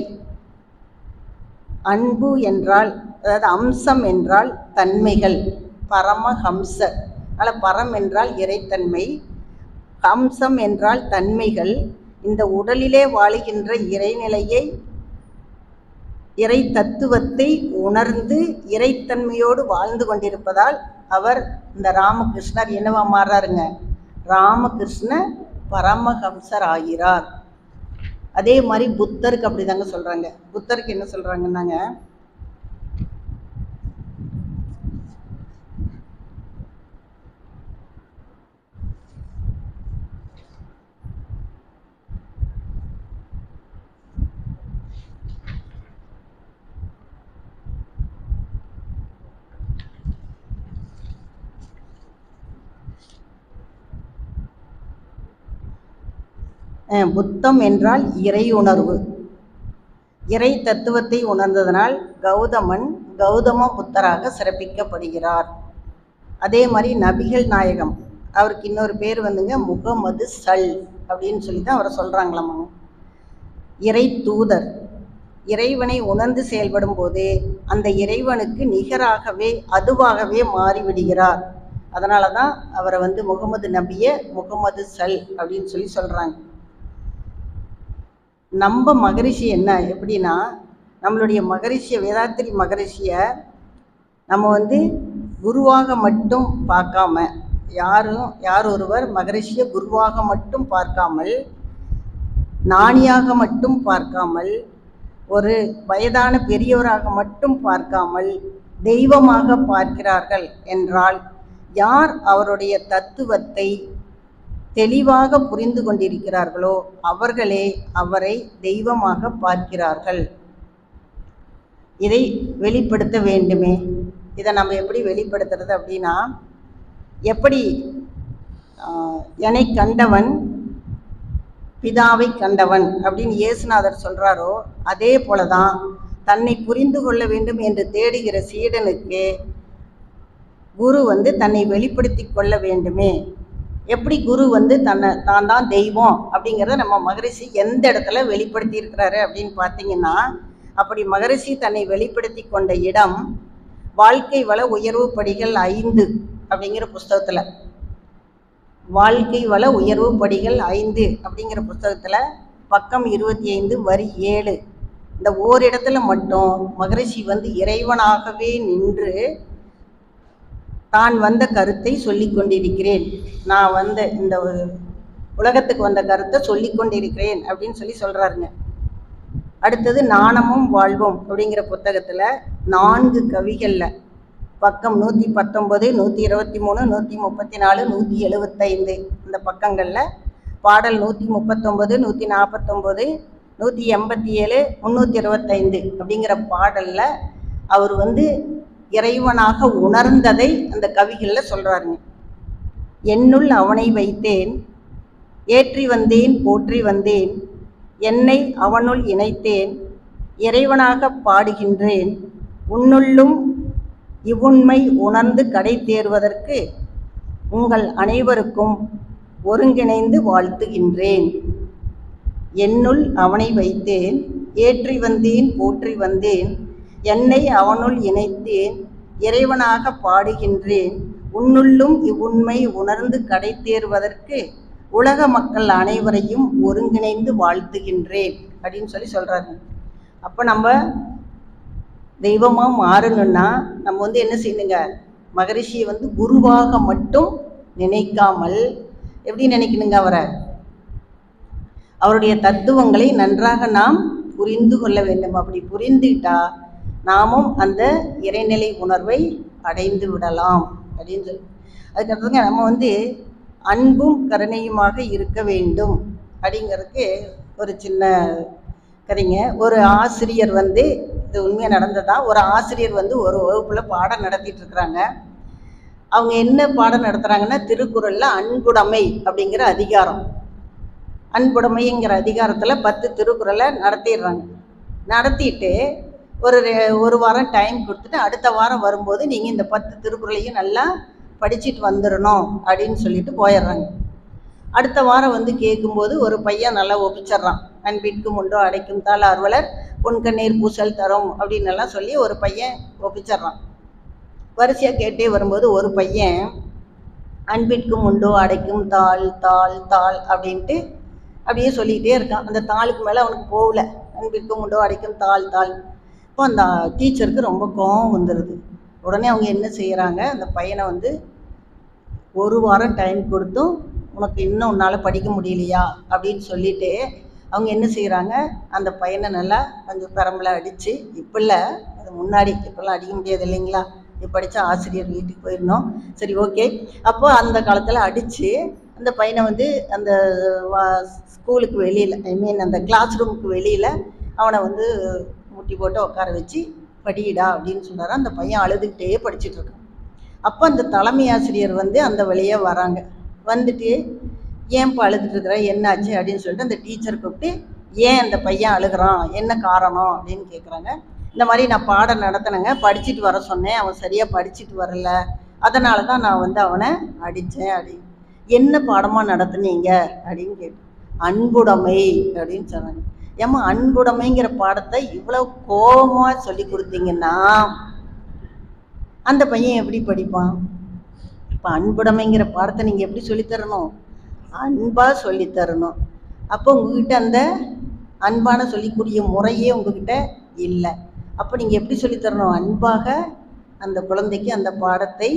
அன்பு என்றால் அதாவது அம்சம் என்றால் தன்மைகள், பரமஹம்சர். அதனால் பரம் என்றால் இறைத்தன்மை, ஹம்சம் என்றால் தன்மைகள். இந்த உடலிலே வாழுகின்ற இறைநிலையை, இறை தத்துவத்தை உணர்ந்து இறைத்தன்மையோடு வாழ்ந்து கொண்டிருப்பதால் அவர் இந்த ராமகிருஷ்ணர் என்னவா மாறுறாருங்க? ராமகிருஷ்ண பரமஹம்சர் ஆகிறார். அதே மாதிரி புத்தருக்கு அப்படி தாங்க சொல்கிறாங்க. புத்தருக்கு என்ன சொல்கிறாங்கன்னாங்க, புத்தம் என்றால் இறை உணர்வு, இறை தத்துவத்தை உணர்ந்ததனால் கௌதமன் கௌதம புத்தராக சிறப்பிக்கப்படுகிறார். அதே மாதிரி நபிகள் நாயகம், அவருக்கு இன்னொரு பேர் வந்துங்க முகமது சல் அப்படின்னு சொல்லி தான் அவரை சொல்கிறாங்களாமா. இறை தூதர், இறைவனை உணர்ந்து செயல்படும் போது அந்த இறைவனுக்கு நிகராகவே அதுவாகவே மாறிவிடுகிறார். அதனால தான் அவரை வந்து முகமது நபியை முகமது சல் அப்படின்னு சொல்லி சொல்கிறாங்க. நம்ம மகரிஷி என்ன எப்படின்னா, நம்மளுடைய மகரிஷியை, வேதாத்திரி மகரிஷியை நம்ம வந்து குருவாக மட்டும் பார்க்காம, யார் ஒருவர் மகரிஷியை குருவாக மட்டும் பார்க்காமல், ஞானியாக மட்டும் பார்க்காமல், ஒரு வயதான பெரியவராக மட்டும் பார்க்காமல் தெய்வமாக பார்க்கிறார்கள் என்றால், யார் அவருடைய தத்துவத்தை தெளிவாக புரிந்து கொண்டிருக்கிறார்களோ அவர்களே அவரை தெய்வமாக பார்க்கிறார்கள். இதை வெளிப்படுத்த வேண்டுமே. இதை நம்ம எப்படி வெளிப்படுத்துறது அப்படின்னா, எப்படி என்னை கண்டவன் பிதாவை கண்டவன் அப்படின்னு இயேசுநாதர் சொல்கிறாரோ, அதே போல தான் தன்னை புரிந்து கொள்ள வேண்டும் என்று தேடுகிற சீடனுக்கு குரு வந்து தன்னை வெளிப்படுத்தி கொள்ள வேண்டுமே. எப்படி குரு வந்து தான் தான் தெய்வம் அப்படிங்கிறத நம்ம மகரிஷி எந்த இடத்துல வெளிப்படுத்தி இருக்கிறாரு அப்படின்னு பார்த்தீங்கன்னா, அப்படி மகரிஷி தன்னை வெளிப்படுத்தி கொண்ட இடம் வாழ்க்கை வள உயர்வு படிகள் 5 அப்படிங்கிற புஸ்தகத்தில், வாழ்க்கை வள உயர்வு படிகள் 5 அப்படிங்கிற புஸ்தகத்தில் பக்கம் 25 வரி 7, இந்த ஓரிடத்துல மட்டும் மகரிஷி வந்து இறைவனாகவே நின்று தான் வந்த கருத்தை சொல்லி கொண்டிருக்கிறேன், நான் வந்த இந்த உலகத்துக்கு வந்த கருத்தை சொல்லி கொண்டிருக்கிறேன் அப்படின்னு சொல்லி சொல்கிறாருங்க. அடுத்தது நாணமும் வாழ்வும் அப்படிங்கிற புத்தகத்தில் 4 கவிகளில் பக்கம் 119, 123, 134, 175 இந்த பக்கங்களில் பாடல் 139, 149, 187, 325 அப்படிங்கிற பாடலில் அவர் வந்து இறைவனாக உணர்ந்ததை அந்த கவிகளில் சொல்கிறாருங்க. என்னுள் அவனை வைத்தேன், ஏற்றி வந்தேன் போற்றி வந்தேன், என்னை அவனுள் இணைத்தேன், இறைவனாக பாடுகின்றேன், உன்னுள்ளும் இவ்வுண்மை உணர்ந்து கடை தேர்வதற்கு உங்கள் அனைவருக்கும் ஒருங்கிணைந்து வாழ்த்துகின்றேன். என்னுள் அவனை வைத்தேன், ஏற்றி வந்தேன் போற்றி வந்தேன், என்னை அவனுள் இணைத்தேன், இறைவனாக பாடுகின்றேன், உன்னுள்ளும் இவ்வுண்மை உணர்ந்து கடை தேர்வதற்கு உலக மக்கள் அனைவரையும் ஒருங்கிணைந்து வாழ்த்துகின்றேன் அப்படின்னு சொல்லி சொல்கிறாங்க. அப்போ நம்ம தெய்வமாக மாறணும்னா நம்ம வந்து என்ன செய்யணுங்க, மகரிஷியை வந்து குருவாக மட்டும் நினைக்காமல் எப்படி நினைக்கணுங்க, அவருடைய தத்துவங்களை நன்றாக நாம் புரிந்து கொள்ள வேண்டும். அப்படி புரிந்துக்கிட்டா நாமும் அந்த இறைநிலை உணர்வை அடைந்து விடலாம் அப்படின்னு சொல்லி, அதுக்கடுத்துங்க நம்ம வந்து அன்பும் கருணையுமாக இருக்க வேண்டும் அப்படிங்கிறதுக்கு ஒரு சின்ன கதைங்க. ஒரு ஆசிரியர் வந்து, இது உண்மையாக நடந்ததான், ஒரு ஆசிரியர் வந்து ஒரு வகுப்பில் பாடம் நடத்திட்டு இருக்கிறாங்க. அவங்க என்ன பாடம் நடத்துகிறாங்கன்னா, திருக்குறளில் அன்புடைமை அப்படிங்கிற அதிகாரம், அன்புடைமைங்கிற அதிகாரத்தில் 10 திருக்குறளை நடத்திடுறாங்க. நடத்திட்டு ஒரு வாரம் டைம் கொடுத்துட்டு அடுத்த வாரம் வரும்போது நீங்கள் இந்த 10 திருக்குறளையும் நல்லா படிச்சுட்டு வந்துடணும் அப்படின்னு சொல்லிட்டு போயிடுறாங்க. அடுத்த வாரம் வந்து கேட்கும்போது ஒரு பையன் நல்லா ஒப்பிச்சிட்றான். அன்பிற்கும் உண்டோ அடைக்கும் தாள் ஆர்வலர் பொன்கண்ணீர் பூசல் தரும் அப்படின்னு எல்லாம் சொல்லி ஒரு பையன் ஒப்பிச்சிட்றான். வரிசையாக கேட்டே வரும்போது ஒரு பையன் அன்பிற்கும் உண்டோ அடைக்கும் தாள் தாள் தாள் அப்படின்ட்டு அப்படியே சொல்லிக்கிட்டே இருக்கான். அந்த தாளுக்கு மேலே அவனுக்கு போகல. அன்பிற்கும் உண்டோ அடைக்கும் தாள் தாள். இப்போ அந்த டீச்சருக்கு ரொம்ப கோவம் வந்துடுது. உடனே அவங்க என்ன செய்கிறாங்க, அந்த பையனை வந்து ஒரு வாரம் டைம் கொடுத்தும் உனக்கு இன்னும் உன்னால் படிக்க முடியலையா அப்படின்னு சொல்லிட்டு அவங்க என்ன செய்கிறாங்க, அந்த பையனை நல்லா கொஞ்சம் பெரம்பலை அடித்து, இப்போ இல்லை அது முன்னாடி, இப்போல்லாம் அடிக்க முடியாது இல்லைங்களா, இப்போ படித்தா ஆசிரியர் வீட்டுக்கு போயிடணும், சரி ஓகே. அப்போ அந்த காலத்தில் அடித்து அந்த பையனை வந்து அந்த ஸ்கூலுக்கு வெளியில், ஐ மீன் அந்த கிளாஸ் ரூமுக்கு வெளியில் அவனை வந்து முட்டி போட்டு உட்கார வச்சு படிடா அப்படின்னு சொன்னார். அந்த பையன் அழுதுகிட்டே படிச்சுட்டு இருக்கான். அப்போ அந்த தலைமை ஆசிரியர் வந்து அந்த வழியாக வராங்க. வந்துட்டு ஏன்ப்பா அழுதுட்டு இருக்கிற, என்னாச்சு அப்படின்னு சொல்லிட்டு அந்த டீச்சர் கூப்பிட்டு ஏன் அந்த பையன் அழுகிறான், என்ன காரணம் அப்படின்னு கேட்குறாங்க. இந்த மாதிரி நான் பாடம் நடத்தினேங்க, படிச்சுட்டு வர சொன்னேன், அவன் சரியாக படிச்சுட்டு வரல, அதனால தான் நான் வந்து அவனை அடித்தேன் அப்படின்னு. என்ன பாடமாக நடத்துனீங்க அப்படின்னு கேட்டேன். அன்புடைமை அப்படின்னு சொன்னாங்க. ஏம்மா அன்புடைமைங்கிற பாடத்தை இவ்வளோ கோபமாக சொல்லி கொடுத்தீங்கன்னா அந்த பையன் எப்படி படிப்பான்? இப்போ அன்புடைமைங்கிற பாடத்தை நீங்கள் எப்படி சொல்லித்தரணும்? அன்பாக சொல்லித்தரணும். அப்போ உங்ககிட்ட அந்த அன்பான சொல்லிக்கூடிய முறையே உங்ககிட்ட இல்லை. அப்போ நீங்கள் எப்படி சொல்லித்தரணும்? அன்பாக அந்த குழந்தைக்கு அந்த பாடத்தை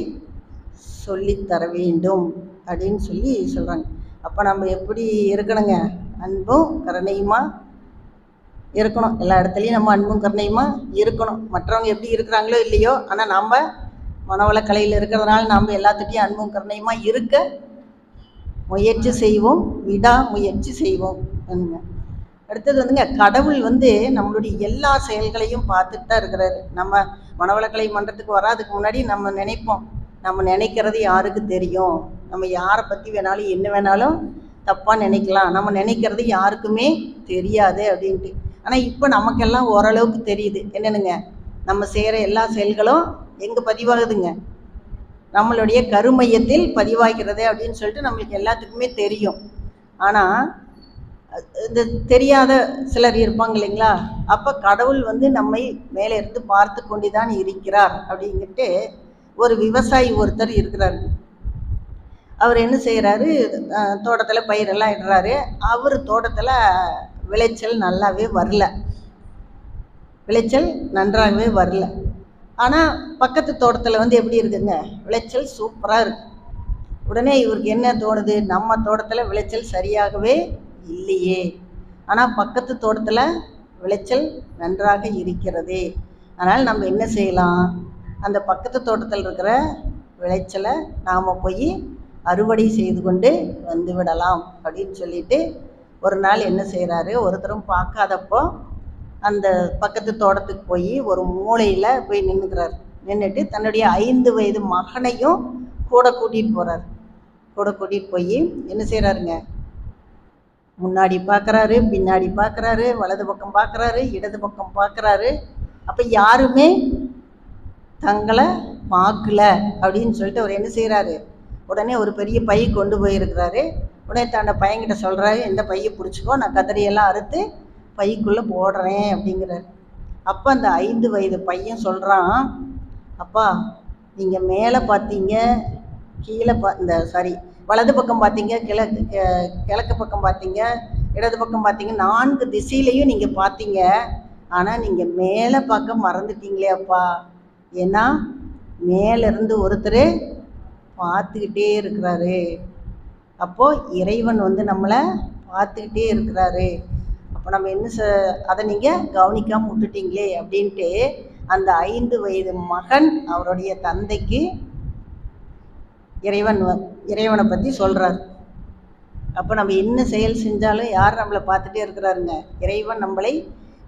சொல்லித்தர வேண்டும் அப்படின்னு சொல்லி சொல்கிறாங்க. அப்போ நம்ம எப்படி இருக்கணுங்க? அன்பும் கருணையுமா இருக்கணும். எல்லா இடத்துலையும் நம்ம அன்பும் கருணையுமா இருக்கணும். மற்றவங்க எப்படி இருக்கிறாங்களோ இல்லையோ, ஆனால் நாம் மனவளக்கலையில் இருக்கிறதுனால நாம் எல்லாத்துட்டையும் அன்பும் கருணையுமா இருக்க முயற்சி செய்வோம், விடாமுயற்சி செய்வோம். அடுத்தது வந்துங்க, கடவுள் வந்து நம்மளுடைய எல்லா செயல்களையும் பார்த்துட்டு தான் இருக்கிறாரு. நம்ம மனவளக்கலை மன்றத்துக்கு வராதுக்கு முன்னாடி நம்ம நினைப்போம், நம்ம நினைக்கிறது யாருக்கு தெரியும், நம்ம யாரை பற்றி வேணாலும் என்ன வேணாலும் தப்பாக நினைக்கலாம், நம்ம நினைக்கிறது யாருக்குமே தெரியாது அப்படின்ட்டு. ஆனால் இப்போ நமக்கெல்லாம் ஓரளவுக்கு தெரியுது. என்னென்னுங்க, நம்ம செய்கிற எல்லா செயல்களும் எங்கே பதிவாகுதுங்க? நம்மளுடைய கருமையத்தில் பதிவாகிறது அப்படின்னு சொல்லிட்டு நம்மளுக்கு எல்லாத்துக்குமே தெரியும். ஆனால் இந்த தெரியாத சிலர் இருப்பாங்க இல்லைங்களா? அப்போ கடவுள் வந்து நம்மை மேலே இருந்து பார்த்து கொண்டு தான் இருக்கிறார் அப்படிங்கிட்டு ஒரு விவசாயி ஒருத்தர் இருக்கிறார். அவர் என்ன செய்கிறாரு, தோட்டத்தில் பயிரெல்லாம் இடுறாரு. அவர் தோட்டத்தில் விளைச்சல் நல்லாவே வரல, விளைச்சல் நன்றாகவே வரல. ஆனால் பக்கத்து தோட்டத்தில் வந்து எப்படி இருக்குங்க, விளைச்சல் சூப்பராக இருக்குது. உடனே இவருக்கு என்ன தோணுது, நம்ம தோட்டத்தில் விளைச்சல் சரியாகவே இல்லையே, ஆனால் பக்கத்து தோட்டத்தில் விளைச்சல் நன்றாக இருக்கிறது, அதனால் நம்ம என்ன செய்யலாம், அந்த பக்கத்து தோட்டத்தில் இருக்கிற விளைச்சலை நாம் போய் அறுவடை செய்து கொண்டு வந்து விடலாம் அப்படின்னு சொல்லிட்டு ஒரு நாள் என்ன செய்கிறாரு, ஒருத்தரும் பார்க்காதப்போ அந்த பக்கத்து தோட்டத்துக்கு போய் ஒரு மூலையில் போய் நின்றுக்கிறார். நின்றுட்டு தன்னுடைய 5 வயது மகனையும் கூட கூட்டிகிட்டு போகிறார். கூட கூட்டிகிட்டு போய் என்ன செய்கிறாருங்க, முன்னாடி பார்க்குறாரு, பின்னாடி பார்க்குறாரு, வலது பக்கம் பார்க்குறாரு, இடது பக்கம் பார்க்குறாரு. அப்போ யாருமே தங்களை பார்க்கல அப்படின்னு சொல்லிட்டு அவர் என்ன செய்கிறாரு, உடனே ஒரு பெரிய பை கொண்டு போயிருக்கிறாரு. உடனே தன்னோட பையன்கிட்ட சொல்கிறாரு, இந்த பையை பிடிச்சிக்கோ, நான் கதிரியெல்லாம் அறுத்து பைக்குள்ளே போடுறேன் அப்படிங்கிறார். அப்போ அந்த 5 வயது பையன் சொல்கிறான், அப்பா நீங்கள் மேலே பார்த்தீங்க, கீழே வலது பக்கம் பார்த்தீங்க, கிழக்கு பக்கம் பார்த்தீங்க, இடது பக்கம் பார்த்தீங்க, 4 திசையிலையும் நீங்கள் பார்த்தீங்க, ஆனால் நீங்கள் மேலே பார்க்க மறந்துட்டீங்களே அப்பா. ஏன்னா மேலேருந்து ஒருத்தர் பார்த்துக்கிட்டே இருக்கிறாரு. அப்போது இறைவன் வந்து நம்மளை பார்த்துக்கிட்டே இருக்கிறாரு. அப்போ நம்ம என்ன அதை நீங்கள் கவனிக்காமல் விட்டுட்டீங்களே அப்படின்ட்டு அந்த 5 வயது மகன் அவருடைய தந்தைக்கு இறைவனை பற்றி சொல்கிறார். அப்போ நம்ம என்ன செயல் செஞ்சாலும் யார் நம்மளை பார்த்துட்டே இருக்கிறாருங்க, இறைவன் நம்மளை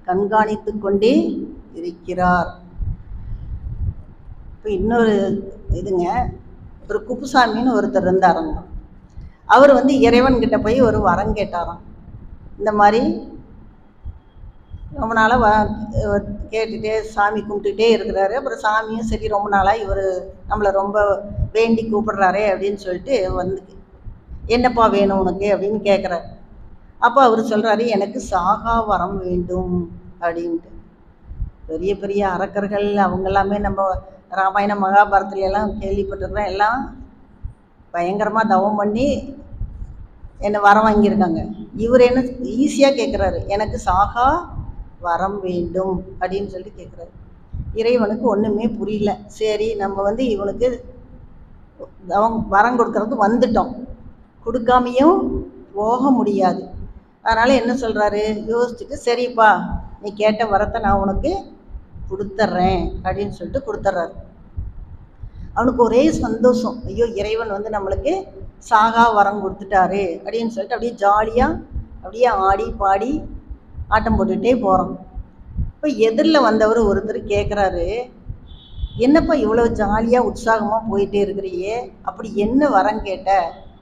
கண்காணித்து கொண்டே இருக்கிறார். இப்போ இன்னொரு இதுங்க, ஒரு குப்புசாமின்னு ஒருத்தர் இருந்தாருங்க. அவர் வந்து இறைவன்கிட்ட போய் ஒரு வரம் கேட்டாராம். இந்த மாதிரி ரொம்ப நாளாக கேட்டுகிட்டே சாமி கும்பிட்டுட்டே இருக்கிறாரு. அப்புறம் சாமியும் சரி ரொம்ப நாளாக இவர் நம்மளை ரொம்ப வேண்டி கூப்பிடுறாரே அப்படின்னு சொல்லிட்டு வந்து என்னப்பா வேணும் உனக்கு அப்படின்னு கேட்குறாரு. அப்போ அவர் சொல்கிறாரு, எனக்கு சாகா வரம் வேண்டும் அப்படின்ட்டு. பெரிய பெரிய அரக்கர்கள் அவங்க எல்லாமே நம்ம ராமாயண மகாபாரத்துல எல்லாம் கேள்விப்பட்டிருக்கிறோம். எல்லாம் பயங்கரமாக தவம் பண்ணி என்ன வரம் வாங்கியிருக்காங்க. இவர் என்ன ஈஸியாக கேட்குறாரு, எனக்கு சாகா வரம் வேண்டும் அப்படின்னு சொல்லிட்டு கேட்குறாரு. இறைவனுக்கு ஒன்றுமே புரியல. சரி, நம்ம இவனுக்கு வரம் கொடுக்கறதுக்கு வந்துட்டோம், கொடுக்காமையும் போக முடியாது. அதனால் என்ன சொல்கிறாரு, யோசிச்சுட்டு சரிப்பா நீ கேட்ட வரத்தை நான் உனக்கு கொடுத்துட்றேன் அப்படின்னு சொல்லிட்டு கொடுத்துட்றாரு. அவனுக்கு ஒரே சந்தோஷம், ஐயோ இறைவன் நம்மளுக்கு சாகா வரம் கொடுத்துட்டாரு அப்படின்னு சொல்லிட்டு அப்படியே ஜாலியாக அப்படியே ஆடி பாடி ஆட்டம் போட்டுகிட்டே போகிறோம். இப்போ எதிரில் வந்தவர் ஒருத்தர் கேட்குறாரு, என்னப்பா இவ்வளோ ஜாலியாக உற்சாகமாக போயிட்டே இருக்கிறியே, அப்படி என்ன வரம் கேட்ட,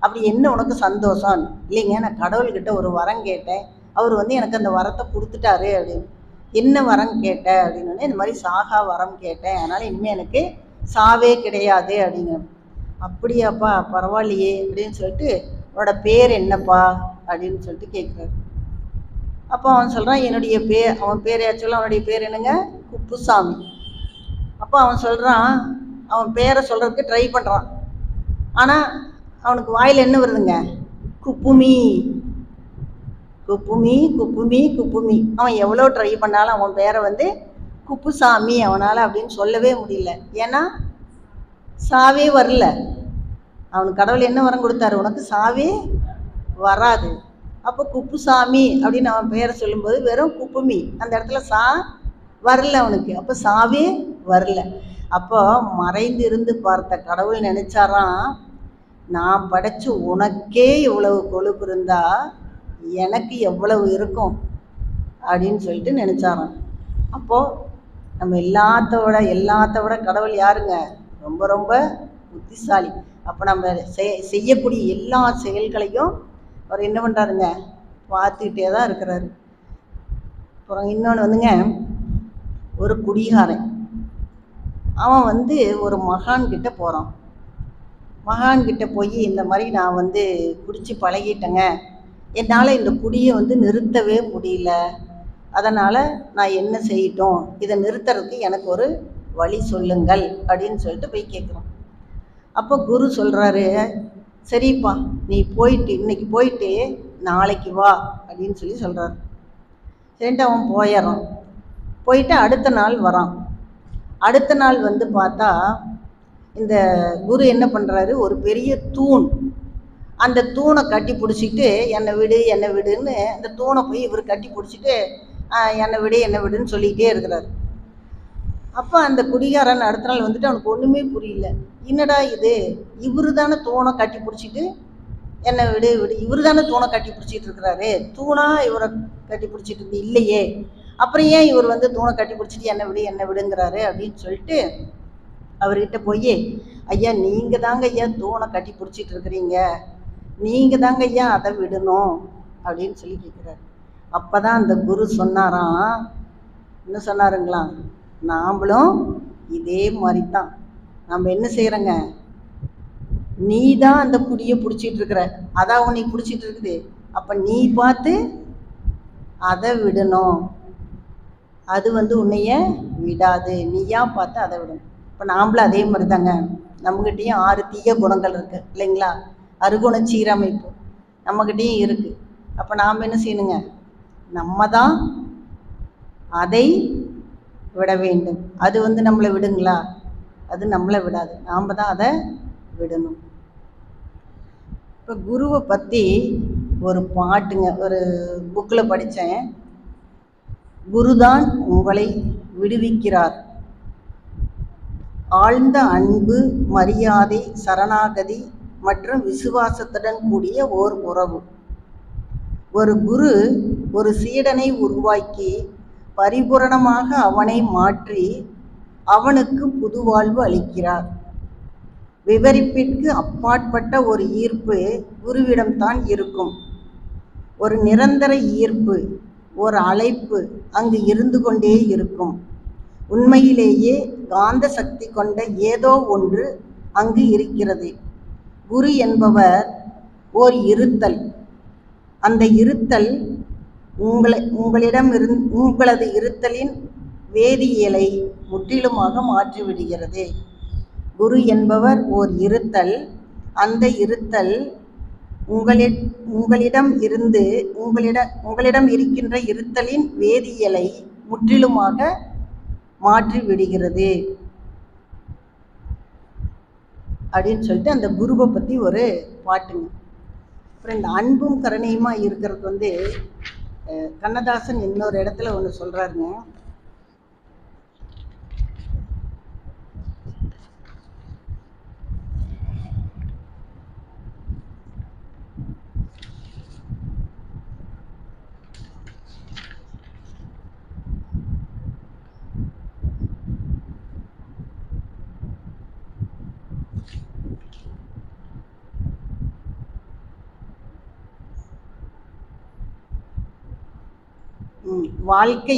அப்படி என்ன உனக்கு சந்தோஷம்? இல்லைங்க, நான் கடவுள்கிட்ட ஒரு வரம் கேட்டேன், அவர் எனக்கு அந்த வரத்தை கொடுத்துட்டாரு அப்படின்னு. என்ன வரம் கேட்ட அப்படின்னு. இந்த மாதிரி சாகா வரம் கேட்டேன், அதனால் இனிமேல் எனக்கு சாவே கிடையாது அப்படிங்க. அப்படியாப்பா, பரவாயில்லையே அப்படின்னு சொல்லிட்டு, உன்னோட பேர் என்னப்பா அப்படின்னு சொல்லிட்டு கேட்குறாரு. அப்போ அவன் சொல்கிறான், என்னுடைய பேர், அவன் பேர் ஆக்சுவலாக அவனுடைய பேர் என்னங்க, குப்புசாமி. அப்போ அவன் சொல்கிறான், அவன் பேரை சொல்கிறதுக்கு ட்ரை பண்ணுறான். ஆனால் அவனுக்கு வாயில் என்ன வருதுங்க, குப்புமி குப்புமி குப்புமி குப்புமி. அவன் எவ்வளோ ட்ரை பண்ணாலும் அவன் பேரை குப்புசாமி அவனால் அப்படின்னு சொல்லவே முடியல. ஏன்னா சாவே வரல. அவனுக்கு கடவுள் என்ன வரம் கொடுத்தாரு, உனக்கு சாவே வராது. அப்போ குப்புசாமி அப்படின்னு அவன் பேரை சொல்லும்போது வெறும் குப்புமி, அந்த இடத்துல சா வரல அவனுக்கு. அப்போ சாவே வரல. அப்போ மறைந்து இருந்து பார்த்த கடவுள் நினைச்சாராம், நான் படைச்சு உனக்கே இவ்வளவு கொழுப்பு இருந்தா எனக்கு எவ்வளவு இருக்கும் அப்படின்னு சொல்லிட்டு நினைச்சாராம். அப்போது நம்ம எல்லாத்த விட கடவுள் யாருங்க, ரொம்ப ரொம்ப புத்திசாலி. அப்போ நம்ம செய்யக்கூடிய எல்லா செயல்களையும் அவர் என்ன பண்ணுறாருங்க, பார்த்துக்கிட்டே தான் இருக்கிறாரு. அப்புறம் இன்னொன்று ஒரு குடிகாரன், அவன் ஒரு மகான்கிட்ட போகிறான். மகான்கிட்ட போய் இந்த மாதிரி நான் குடித்து பழகிட்டேங்க, என்னால் இந்த குடியை நிறுத்தவே முடியல, அதனால் நான் என்ன செய்யட்டும், இதை நிறுத்துறதுக்கு எனக்கு ஒரு வழி சொல்லுங்கள் அப்படின்னு சொல்லிட்டு போய் கேட்குறான். அப்போ குரு சொல்கிறாரு, சரிப்பா நீ இன்னைக்கு போயிட்டு நாளைக்கு வா அப்படின்னு சொல்கிறாரு. சரின்ட்டு அவன் போயிடறான். போயிட்டு அடுத்த நாள் வரான். அடுத்த நாள் பார்த்தா இந்த குரு என்ன பண்ணுறாரு, ஒரு பெரிய தூண், அந்த தூணை கட்டி பிடிச்சிக்கிட்டு என்னை விடுன்னு அந்த தூணை போய் இவர் கட்டி பிடிச்சிட்டு என்னை விடுன்னு சொல்லிக்கிட்டே இருக்கிறார். அப்போ அந்த குடிகாரன் அடுத்த நாள் அவனுக்கு ஒன்றுமே புரியல. என்னடா இது, இவர் தானே தூணை கட்டி பிடிச்சிட்டு என்னை விடு, இவர் தானே தூணை கட்டி பிடிச்சிட்டு இருக்கிறாரு, தூணா இவரை கட்டி பிடிச்சிட்டு இருக்கு இல்லையே, அப்புறம் ஏன் இவர் தூணை கட்டி பிடிச்சிட்டு என்னை விடுங்கிறாரு அப்படின்னு சொல்லிட்டு அவர்கிட்ட போய், ஐயா நீங்கள் தாங்க ஐயா தூணை கட்டி பிடிச்சிட்டு இருக்கிறீங்க, நீங்கள் தாங்க ஐயா அதை விடணும் அப்படின்னு சொல்லி கேட்குறாரு. அப்போ தான் அந்த குரு சொன்னாராம், என்ன சொன்னாருங்களா, நாமளும் இதே மாதிரி தான், நம்ம என்ன செய்கிறோங்க, நீ தான் அந்த குடியை பிடிச்சிட்டு இருக்கிற, அதான் உன்னை பிடிச்சிட்டு இருக்குது, அப்போ நீ பார்த்து அதை விடணும், அது உன்னைய விடாது, நீயா பார்த்து அதை விடணும். இப்போ நாமளும் அதே மாதிரி தாங்க, நம்மகிட்டையும் 6 தீய குணங்கள் இருக்குது இல்லைங்களா, அருகுண சீரமைப்பு நம்மகிட்டையும் இருக்குது. அப்போ நாம் என்ன செய்யணுங்க, நம்ம தான் அதை விட வேண்டும். அது நம்மளை விடுங்களா, அது நம்மளை விடாது, நாம் தான் அதை விடணும். இப்போ குருவை பற்றி ஒரு பாட்டுங்க, ஒரு புக்கில் படித்தேன். குருதான் உங்களை விடுவிக்கிறார், ஆழ்ந்த அன்பு, மரியாதை, சரணாகதி மற்றும் விசுவாசத்துடன் கூடிய ஓர் உறவு. ஒரு குரு ஒரு சீடனை உருவாக்கி பரிபூரணமாக அவனை மாற்றி அவனுக்கு புதுவாழ்வு அளிக்கிறார். விவரிப்பிற்கு அப்பாற்பட்ட ஒரு ஈர்ப்பு குருவிடம்தான் இருக்கும். ஒரு நிரந்தர ஈர்ப்பு, ஒரு அழைப்பு அங்கு இருந்து கொண்டே இருக்கும். உண்மையிலேயே காந்த சக்தி கொண்ட ஏதோ ஒன்று அங்கு இருக்கிறது. குரு என்பவர் ஓர் இருத்தல். அந்த இருத்தல் உங்களது இருத்தலின் வேதியியலை முற்றிலுமாக மாற்றிவிடுகிறது. குரு என்பவர் ஓர் இருத்தல். அந்த இருத்தல் உங்களிடம் இருக்கின்ற இருத்தலின் வேதியியலை முற்றிலுமாக மாற்றிவிடுகிறது அப்படின்னு சொல்லிட்டு அந்த குருவை பற்றி ஒரு பாட்டுங்க. அப்புறம் இந்த அன்பும் கருணையுமா இருக்கிறது கண்ணதாசன் இன்னொரு இடத்துல ஒன்று சொல்றாருங்க. வாழ்க்கை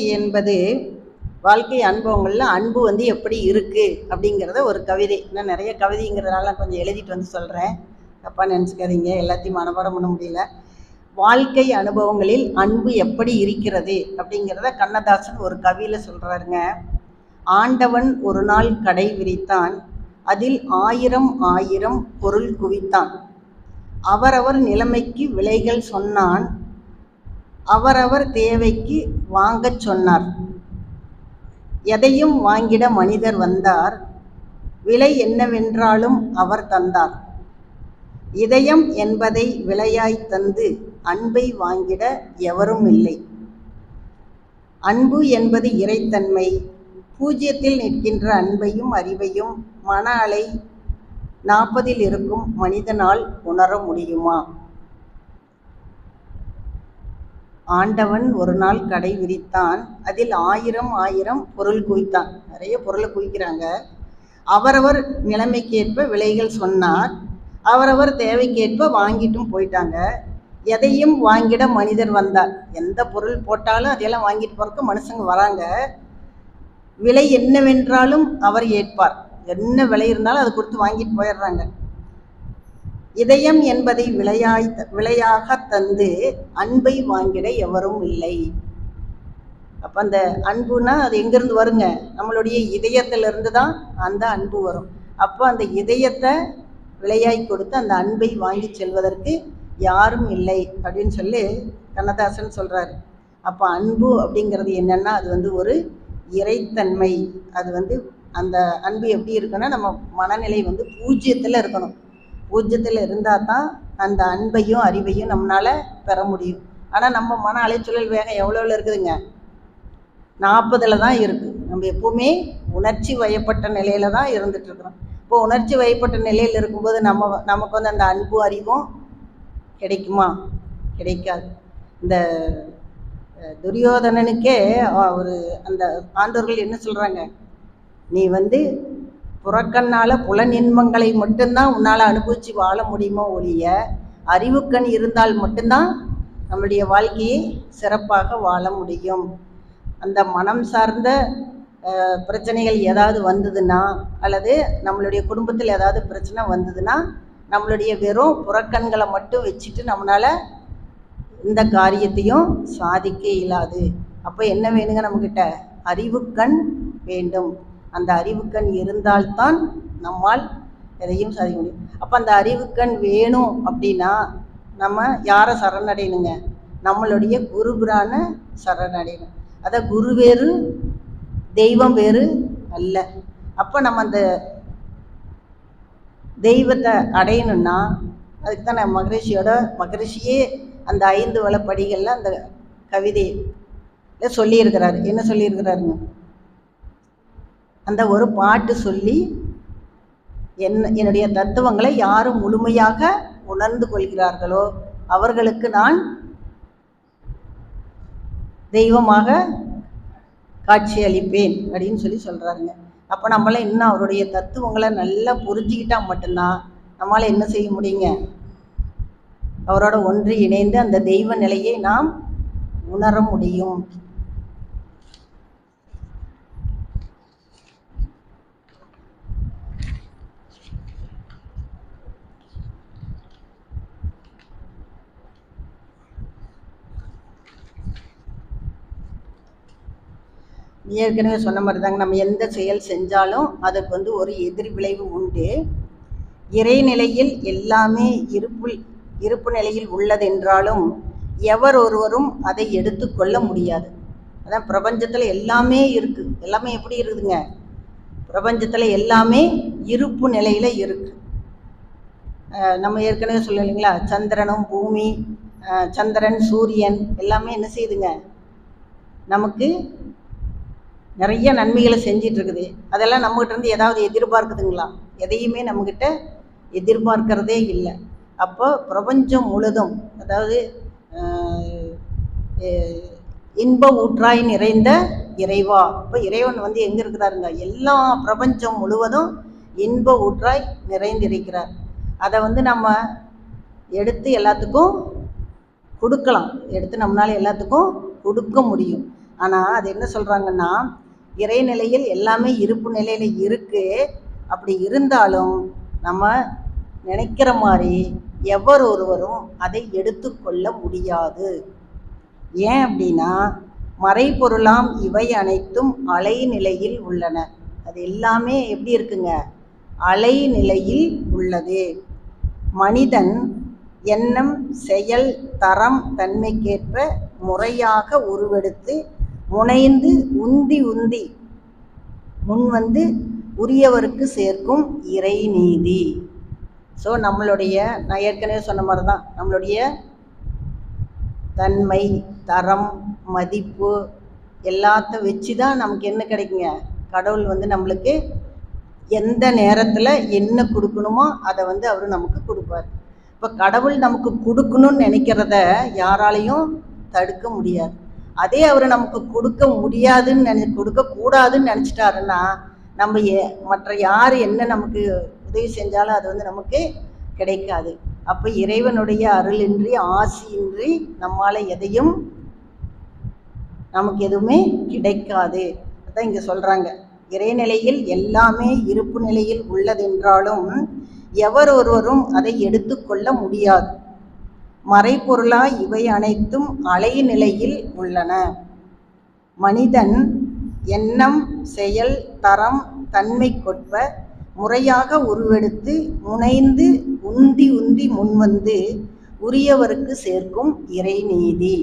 அனுபவங்களில் அன்பு எப்படி இருக்குது அப்படிங்கிறத ஒரு கவிதை. இன்னும் நிறைய கவிதைங்கிறதுனால கொஞ்சம் எழுதிட்டு சொல்கிறேன், தப்பாக நினச்சிக்காதீங்க, எல்லாத்தையும் மனப்பாடம் பண்ண முடியல. வாழ்க்கை அனுபவங்களில் அன்பு எப்படி இருக்கிறது அப்படிங்கிறத கண்ணதாசன் ஒரு கவியில் சொல்கிறாருங்க. ஆண்டவன் ஒரு நாள் கடை விரித்தான், அதில் 1000 பொருள் குவித்தான். அவரவர் நிலைமைக்கு விலைகள் சொன்னான், அவரவர் தேவைக்கு வாங்கச் சொன்னார். எதையும் வாங்கிட மனிதர் வந்தார், விலை என்னவென்றாலும் அவர் தந்தார். இதயம் என்பதை விலையாய் தந்து அன்பை வாங்கிட எவரும் இல்லை. அன்பு என்பது இறைத்தன்மை. பூஜ்யத்தில் நிற்கின்ற அன்பையும் அறிவையும் மன அலை 40 இருக்கும் மனிதனால் உணர முடியுமா? ஆண்டவன் ஒரு நாள் கடை விரித்தான், அதில் 1000 பொருள் குவித்தான். நிறைய பொருளை குவிக்கிறாங்க. அவரவர் நிலைமைக்கேற்ப விலைகள் சொன்னார், அவரவர் தேவைக்கேற்ப வாங்கிட்டும் போயிட்டாங்க. எதையும் வாங்கிட மனிதர் வந்தார். எந்த பொருள் போட்டாலும் அதையெல்லாம் வாங்கிட்டு போறதுக்கு மனுஷங்க வராங்க. விலை என்னவென்றாலும் அவர் ஏற்பார். என்ன விலை இருந்தாலும் அதை கொடுத்து வாங்கிட்டு போயிடுறாங்க. இதயம் என்பதை விலையாக தந்து அன்பை வாங்கிட எவரும் இல்லை. அப்போ அந்த அன்புனா அது எங்கேருந்து வருங்க? நம்மளுடைய இதயத்திலிருந்து தான் அந்த அன்பு வரும். அப்போ அந்த இதயத்தை விலையாய் கொடுத்து அந்த அன்பை வாங்கி செல்வதற்கு யாரும் இல்லை அப்படின்னு சொல்லி கண்ணதாசன் சொல்கிறாரு. அப்போ அன்பு அப்படிங்கிறது என்னென்னா அது ஒரு இறைத்தன்மை. அது அந்த அன்பு எப்படி இருக்குன்னா நம்ம மனநிலை பூஜ்யத்தில் இருக்கணும். பூஜ்யத்தில் இருந்தால் தான் அந்த அன்பையும் அறிவையும் நம்மளால் பெற முடியும். ஆனால் நம்ம மன அலைச்சூழல் வேகம் எவ்வளோவில் இருக்குதுங்க? 40 தான் இருக்குது. நம்ம எப்போவுமே உணர்ச்சி வயப்பட்ட நிலையில தான் இருந்துகிட்ருக்குறோம். இப்போ உணர்ச்சி வயப்பட்ட நிலையில் இருக்கும்போது நமக்கு அந்த அன்பு அறிவும் கிடைக்குமா? கிடைக்காது. இந்த துரியோதனனுக்கே அந்த ஆண்டவர்கள் என்ன சொல்கிறாங்க? நீ புறக்கண்ணால் புலனின்பங்களை மட்டும்தான் உன்னால் அனுபவித்து வாழ முடியுமோ ஒழிய அறிவுக்கண் இருந்தால் மட்டும்தான் நம்முடைய வாழ்க்கையை சிறப்பாக வாழ முடியும். அந்த மனம் சார்ந்த பிரச்சனைகள் ஏதாவது வந்ததுன்னா அல்லது நம்மளுடைய குடும்பத்தில் ஏதாவது பிரச்சனை வந்ததுன்னா நம்மளுடைய வெறும் புறக்கண்களை மட்டும் வச்சுட்டு நம்மளால் இந்த காரியத்தையும் சாதிக்க இயலாது. அப்போ என்ன வேணுங்க? நம்மக்கிட்ட அறிவுக்கண் வேண்டும். அந்த அறிவுக்கண் இருந்தால்தான் நம்மால் எதையும் சாதிக்க முடியும். அப்போ அந்த அறிவுக்கண் வேணும் அப்படின்னா நம்ம யாரை சரணடையணுங்க? நம்மளுடைய குருபுரான சரணடையணும். அதை குரு வேறு தெய்வம் வேறு அல்ல. அப்போ நம்ம அந்த தெய்வத்தை அடையணும்னா அதுக்கு தான் நான் மகரிஷியே அந்த 5 வளப்படிகளில் அந்த கவிதையில் சொல்லியிருக்கிறாரு. என்ன சொல்லியிருக்கிறாருங்க? அந்த ஒரு பாட்டு சொல்லி என்னுடைய தத்துவங்களை யார் முழுமையாக உணர்ந்து கொள்கிறார்களோ அவர்களுக்கு நான் தெய்வமாக காட்சி அளிப்பேன் அப்படின்னு சொல்கிறாருங்க. அப்போ நம்மள இன்னும் அவருடைய தத்துவங்களை நல்லா புரிஞ்சுக்கிட்டால் மட்டும்தான் நம்மளால் என்ன செய்ய முடியுங்க? அவரோட ஒன்று இணைந்து அந்த தெய்வ நிலையை நாம் உணர முடியும். ஏற்கனவே சொன்ன மாதிரி தாங்க, நம்ம எந்த செயல் செஞ்சாலும் அதுக்கு ஒரு எதிர் விளைவு உண்டு. இறைநிலையில் எல்லாமே இருப்பு நிலையில் உள்ளதென்றாலும் எவர் ஒருவரும் அதை எடுத்துக்கொள்ள முடியாது. அதான் பிரபஞ்சத்தில் எல்லாமே இருக்குது. எல்லாமே எப்படி இருக்குதுங்க? பிரபஞ்சத்தில் எல்லாமே இருப்பு நிலையில் இருக்குது. நம்ம ஏற்கனவே சொல்லலைங்களா, சந்திரனும் பூமி, சந்திரன் சூரியன் எல்லாமே என்ன செய்யுதுங்க, நமக்கு நிறைய நன்மைகளை செஞ்சிட்டு இருக்குது. அதெல்லாம் நம்மகிட்ட இருந்து ஏதாவது எதிர்பார்க்குதுங்களா? எதையுமே நம்மக்கிட்ட எதிர்பார்க்கிறதே இல்லை. அப்போ பிரபஞ்சம் முழுதும், அதாவது இன்ப ஊற்றாய் நிறைந்த இறைவா, இப்போ இறைவன் எங்கே இருக்கிறாருங்க? எல்லா பிரபஞ்சம் முழுவதும் இன்ப ஊற்றாய் நிறைந்திருக்கிறார். அதை நம்ம எடுத்து எல்லாத்துக்கும் கொடுக்கலாம், எடுத்து நம்மளால எல்லாத்துக்கும் கொடுக்க முடியும். ஆனால் அது என்ன சொல்கிறாங்கன்னா, இறைநிலையில் எல்லாமே இருப்பு நிலையில் இருக்குது. அப்படி இருந்தாலும் நம்ம நினைக்கிற மாதிரி எவர் ஒருவரும் அதை எடுத்துக்கொள்ள முடியாது. ஏன் அப்படின்னா, மறைபொருளாம் இவை அனைத்தும் அலைநிலையில் உள்ளன. அது எல்லாமே எப்படி இருக்குங்க? அலைநிலையில் உள்ளது. மனிதன் எண்ணம் செயல் தரம் தன்மைக்கேற்ப முறையாக உருவெடுத்து முனைந்து உந்தி முன் உரியவருக்கு சேர்க்கும் இறைநீதி. ஸோ நம்மளுடைய, நான் ஏற்கனவே சொன்ன மாதிரி தான், நம்மளுடைய தன்மை தரம் மதிப்பு எல்லாத்த வச்சு தான் நமக்கு என்ன கிடைக்குங்க? கடவுள் நம்மளுக்கு எந்த நேரத்தில் என்ன கொடுக்கணுமோ அதை அவர் நமக்கு கொடுப்பார். இப்போ கடவுள் நமக்கு கொடுக்கணும்னு நினைக்கிறத யாராலையும் தடுக்க முடியாது. அதே அவர் நமக்கு கொடுக்க முடியாதுன்னு கொடுக்கக்கூடாதுன்னு நினச்சிட்டாருன்னா, நம்ம மற்ற யார் என்ன நமக்கு உதவி செஞ்சாலும் அது நமக்கு கிடைக்காது. அப்போ இறைவனுடைய அருளின்றி ஆசியின்றி நம்மால் நமக்கு எதுவுமே கிடைக்காது. அதான் இங்கே சொல்கிறாங்க, இறைநிலையில் எல்லாமே இருப்பு நிலையில் உள்ளதென்றாலும் எவர் ஒருவரும் அதை எடுத்துக்கொள்ள முடியாது. மறைபொருளாய் இவை அனைத்தும் அலைநிலையில் உள்ளன. மனிதன் எண்ணம் செயல் தரம் தன்மை கொட்ப முறையாக உருவெடுத்து முனைந்து உந்தி முன்வந்து உரியவருக்கு சேர்க்கும் இறைநீதி.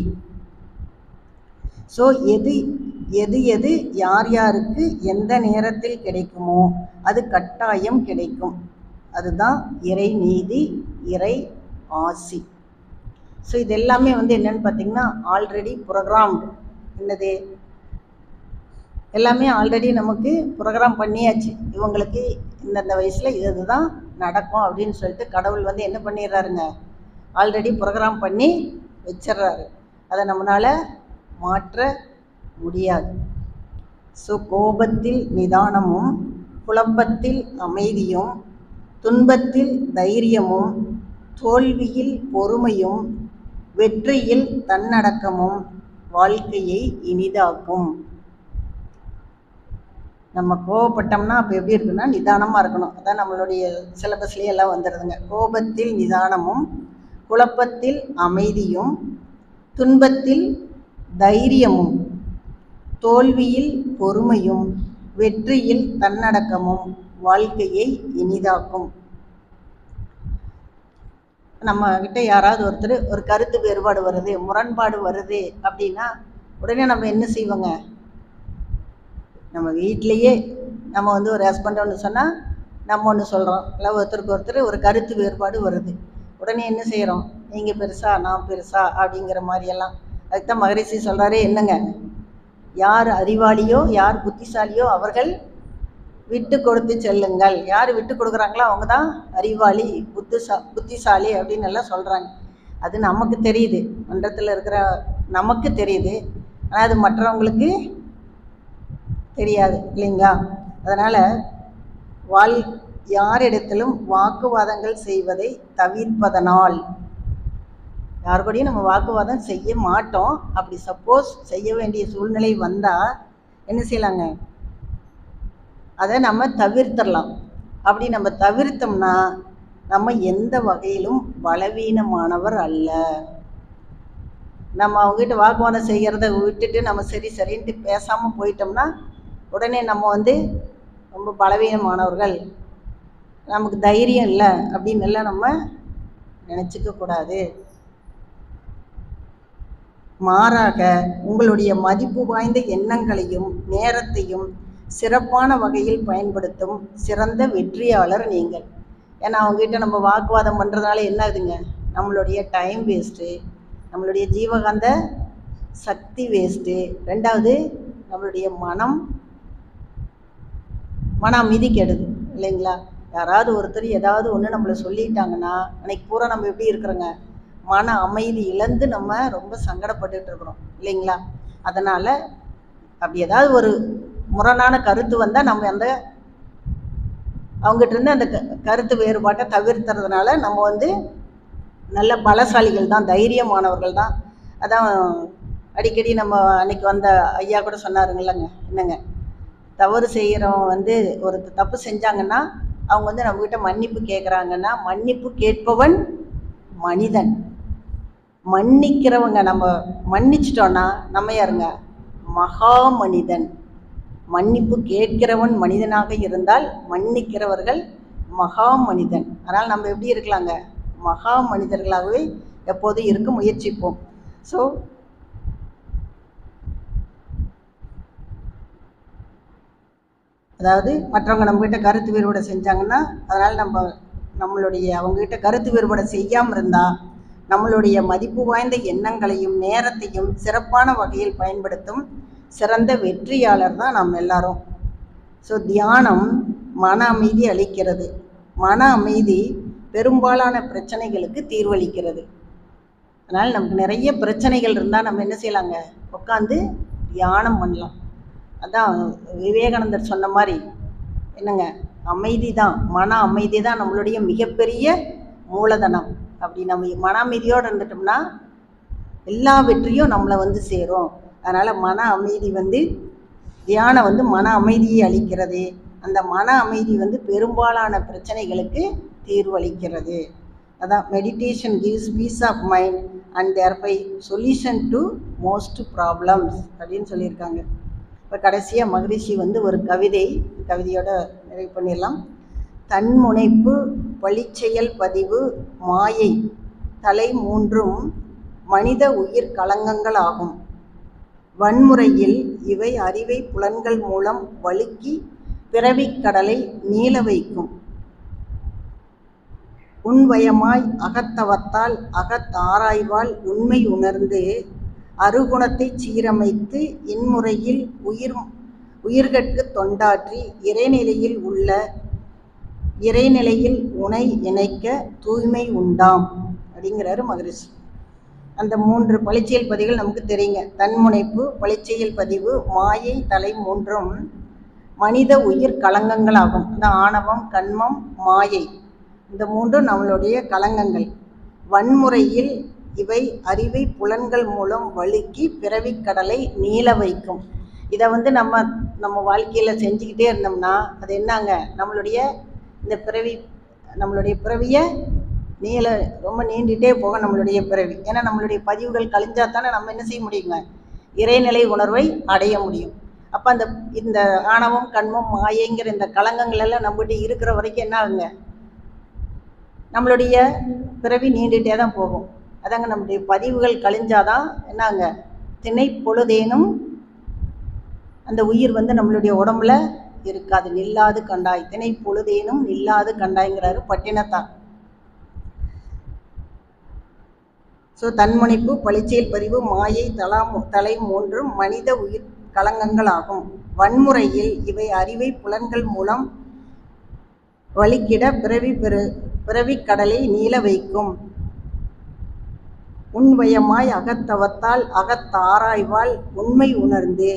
ஸோ எது யார் யாருக்கு எந்த நேரத்தில் கிடைக்குமோ அது கட்டாயம் கிடைக்கும். அதுதான் இறைநீதி, இறை ஆசி. ஸோ இது எல்லாமே என்னன்னு பார்த்தீங்கன்னா ஆல்ரெடி ப்ரோக்ராம்டு. என்னது? எல்லாமே ஆல்ரெடி நமக்கு ப்ரோக்ராம் பண்ணியாச்சு. இவங்களுக்கு இந்தந்த வயசில் இதுதான் நடக்கும் அப்படின்னு சொல்லிட்டு கடவுள் என்ன பண்ணிடுறாருங்க, ஆல்ரெடி ப்ரோக்ராம் பண்ணி வச்சிட்றாரு. அதை நம்மளால் மாற்ற முடியாது. ஸோ கோபத்தில் நிதானமும் குழப்பத்தில் அமைதியும் துன்பத்தில் தைரியமும் தோல்வியில் பொறுமையும் வெற்றியில் தன்னடக்கமும் வாழ்க்கையை இனிதாக்கும். நம்ம கோபப்பட்டோம்னா அப்போ எப்படி இருக்குன்னா நிதானமாக இருக்கணும். அதான் நம்மளுடைய சிலபஸ்லேயே எல்லாம் வந்துடுதுங்க. கோபத்தில் நிதானமும் குழப்பத்தில் அமைதியும் துன்பத்தில் தைரியமும் தோல்வியில் பொறுமையும் வெற்றியில் தன்னடக்கமும் வாழ்க்கையை இனிதாக்கும். நம்ம கிட்ட யாராவது ஒருத்தர் ஒரு கருத்து வேறுபாடு வருது, முரண்பாடு வருது அப்படின்னா உடனே நம்ம என்ன செய்வோங்க? நம்ம வீட்லேயே நம்ம ஒரு ஹஸ்பண்ட் ஒன்று சொன்னால் நம்ம ஒன்று சொல்கிறோம், இல்லை ஒருத்தருக்கு ஒருத்தர் ஒரு கருத்து வேறுபாடு வருது, உடனே என்ன செய்கிறோம்? நீங்கள் பெருசா நான் பெருசா அப்படிங்கிற மாதிரியெல்லாம். அதுக்கு தான் மகரிஷி சொல்கிறாரே, என்னங்க, யார் அறிவாளியோ யார் புத்திசாலியோ அவர்கள் விட்டு கொடுத்து செல்லுங்கள். யார் விட்டு கொடுக்குறாங்களோ அவங்க தான் அறிவாளி புத்திசாலி அப்படின்னு எல்லாம் சொல்கிறாங்க. அது நமக்கு தெரியுது, மன்றத்தில் இருக்கிற நமக்கு தெரியுது, ஆனால் அது மற்றவங்களுக்கு தெரியாது இல்லைங்களா? அதனால் யாரிடத்திலும் வாக்குவாதங்கள் செய்வதை தவிர்ப்பதனால், யார் கூடயும் நம்ம வாக்குவாதம் செய்ய மாட்டோம். அப்படி சப்போஸ் செய்ய வேண்டிய சூழ்நிலை வந்தால் என்ன செய்யலாங்க? அதை நம்ம தவிர்த்திடலாம். அப்படி நம்ம தவிர்த்தோம்னா நம்ம எந்த வகையிலும் பலவீனமானவர் அல்ல. நம்ம அவங்ககிட்ட வாக்குவாதம் செய்கிறத விட்டுட்டு நம்ம சரின்ட்டு பேசாமல் போயிட்டோம்னா உடனே நம்ம வந்து ரொம்ப பலவீனமானவர்கள், நமக்கு தைரியம் இல்லை அப்படின்னு எல்லாம் நம்ம நினச்சிக்க கூடாது. மாறாக உங்களுடைய மதிப்பு வாய்ந்த எண்ணங்களையும் நேரத்தையும் சிறப்பான வகையில் பயன்படுத்தும் சிறந்த வெற்றியாளர் நீங்கள். ஏன்னா அவங்ககிட்ட நம்ம வாக்குவாதம் பண்ணுறதுனால என்ன ஆகுதுங்க, நம்மளுடைய டைம் வேஸ்ட்டு, நம்மளுடைய ஜீவகாந்த சக்தி வேஸ்ட்டு. ரெண்டாவது, நம்மளுடைய மன அமைதி கெடுது இல்லைங்களா? யாராவது ஒருத்தர் ஏதாவது ஒன்று நம்மளை சொல்லிட்டாங்கன்னா அன்னைக்கு பூரா நம்ம எப்படி இருக்கிறோங்க, மன அமைதி இழந்து நம்ம ரொம்ப சங்கடப்பட்டுட்டு இருக்கிறோம் இல்லைங்களா? அதனால் அப்படி ஏதாவது ஒரு முரணான கருத்து வந்தால் நம்ம அவங்ககிட்ட இருந்து அந்த கருத்து வேறுபாட்டை தவிர்த்துறதுனால நம்ம வந்து நல்ல பலசாலிகள் தான், தைரியமானவர்கள் தான். அதான் அடிக்கடி நம்ம அன்னைக்கு வந்த ஐயா கூட சொன்னாருங்களங்க, என்னங்க, தவறு செய்கிறவங்க வந்து ஒரு தப்பு செஞ்சாங்கன்னா அவங்க வந்து நம்மக்கிட்ட மன்னிப்பு கேட்குறாங்கன்னா, மன்னிப்பு கேட்பவன் மனிதன். மன்னிக்கிறவங்க நம்ம மன்னிச்சிட்டோன்னா நம்ம யாருங்க, மகா மனிதன். மன்னிப்பு கேட்கிறவன் மனிதனாக இருந்தால் மன்னிக்கிறவர்கள் மகா மனிதன். அதனால் நம்ம எப்படி இருக்கலாங்க, மகா மனிதர்களாகவே எப்போதும் இருக்க முயற்சிப்போம். ஸோ அதாவது மற்றவங்க நம்மகிட்ட கருத்து வேறுபாடு செஞ்சாங்கன்னா அதனால் நம்மளுடைய அவங்ககிட்ட கருத்து வேறுபாடு செய்யாமல் இருந்தால் நம்மளுடைய மதிப்பு வாய்ந்த எண்ணங்களையும் நேரத்தையும் சிறப்பான வகையில் பயன்படுத்தும் சிறந்த வெற்றியாளர் தான் நாம் எல்லாரும். ஸோ தியானம் மன அமைதி அளிக்கிறது. மன அமைதி பெரும்பாலான பிரச்சனைகளுக்கு தீர்வளிக்கிறது. அதனால் நமக்கு நிறைய பிரச்சனைகள் இருந்தால் நம்ம என்ன செய்யலாங்க, உட்காந்து தியானம் பண்ணலாம். அதான் விவேகானந்தர் சொன்ன மாதிரி என்னங்க, அமைதி தான், மன அமைதி தான் நம்மளுடைய மிகப்பெரிய மூலதனம். அப்படி நம்ம மன அமைதியோடு இருந்துட்டோம்னா எல்லா வெற்றியும் நம்மளை வந்து சேரும். அதனால் மன அமைதி வந்து தியானம் வந்து மன அமைதியை அளிக்கிறது. அந்த மன அமைதி வந்து பெரும்பாலான பிரச்சனைகளுக்கு தீர்வு அளிக்கிறது. அதான் meditation gives peace of mind and thereby solution to most problems அப்படின்னு சொல்லியிருக்காங்க. இப்போ கடைசியாக மகரிஷி வந்து ஒரு கவிதையோட நிறைவு பண்ணிடலாம். தன்முனைப்பு, பழிச்செயல் பதிவு, மாயை தலை மூன்றும் மனித உயிர் களங்கங்கள் ஆகும். வன்முறையில் இவை அறிவை புலன்கள் மூலம் வழுக்கி பிறவிக்கடலை நீள வைக்கும். உண்வயமாய் அகத்தவத்தால் அகத்தாராய்வால் உண்மை உணர்ந்து அருகுணத்தை சீரமைத்து இன்முறையில் உயிர்கட்கு தொண்டாற்றி இறைநிலையில் உனை இணைக்க தூய்மை உண்டாம் அப்படிங்கிறாரு மகரிஷி. அந்த 3 பழிச்செயல் பதிவுகள் நமக்கு தெரியுங்க. தன்முனைப்பு, பழிச்செயல் பதிவு, மாயை தலை மூன்றும் மனித உயிர் களங்கங்கள் ஆகும். அந்த ஆணவம், கண்மம், மாயை, இந்த 3 நம்மளுடைய களங்கங்கள். வன்முறையில் இவை அறிவை புலன்கள் மூலம் வழுக்கி பிறவிக்கடலை நீள வைக்கும். இதை வந்து நம்ம வாழ்க்கையில் செஞ்சுக்கிட்டே இருந்தோம்னா அது என்னங்க, நம்மளுடைய பிறவியை ரொம்ப நீண்டிகிட்டே போக நம்மளுடைய பிறவி. ஏன்னா நம்மளுடைய பதிவுகள் கழிஞ்சா தானே நம்ம என்ன செய்ய முடியுங்க, இறைநிலை உணர்வை அடைய முடியும். அப்போ இந்த ஆணவம், கண்மம், மாயைங்கிற இந்த களங்கங்கள் எல்லாம் நம்மகிட்ட இருக்கிற வரைக்கும் என்ன ஆகுங்க, நம்மளுடைய பிறவி நீண்டுகிட்டே தான் போகும். அதாங்க, நம்முடைய பதிவுகள் கழிஞ்சாதான் என்னங்க, திணை பொழுதேனும் அந்த உயிர் வந்து நம்மளுடைய உடம்புல இருக்காது. நில்லாது கண்டாய், திணை பொழுதேனும் நில்லாது கண்டாய்ங்கிறாரு பட்டினத்தார். ஸோ தன்முனைப்பு, பழிச்செயல் பதிவு, மாயை தலை மூன்றும் மனித உயிர் களங்கங்கள் ஆகும். வன்முறையில் இவை அறிவை புலன்கள் மூலம் வழிக்கிட பிறவிக்கடலை நீள வைக்கும். உண்வயமாய் அகத்தவத்தால் அகத்தாராய்வால் உண்மை உணர்ந்து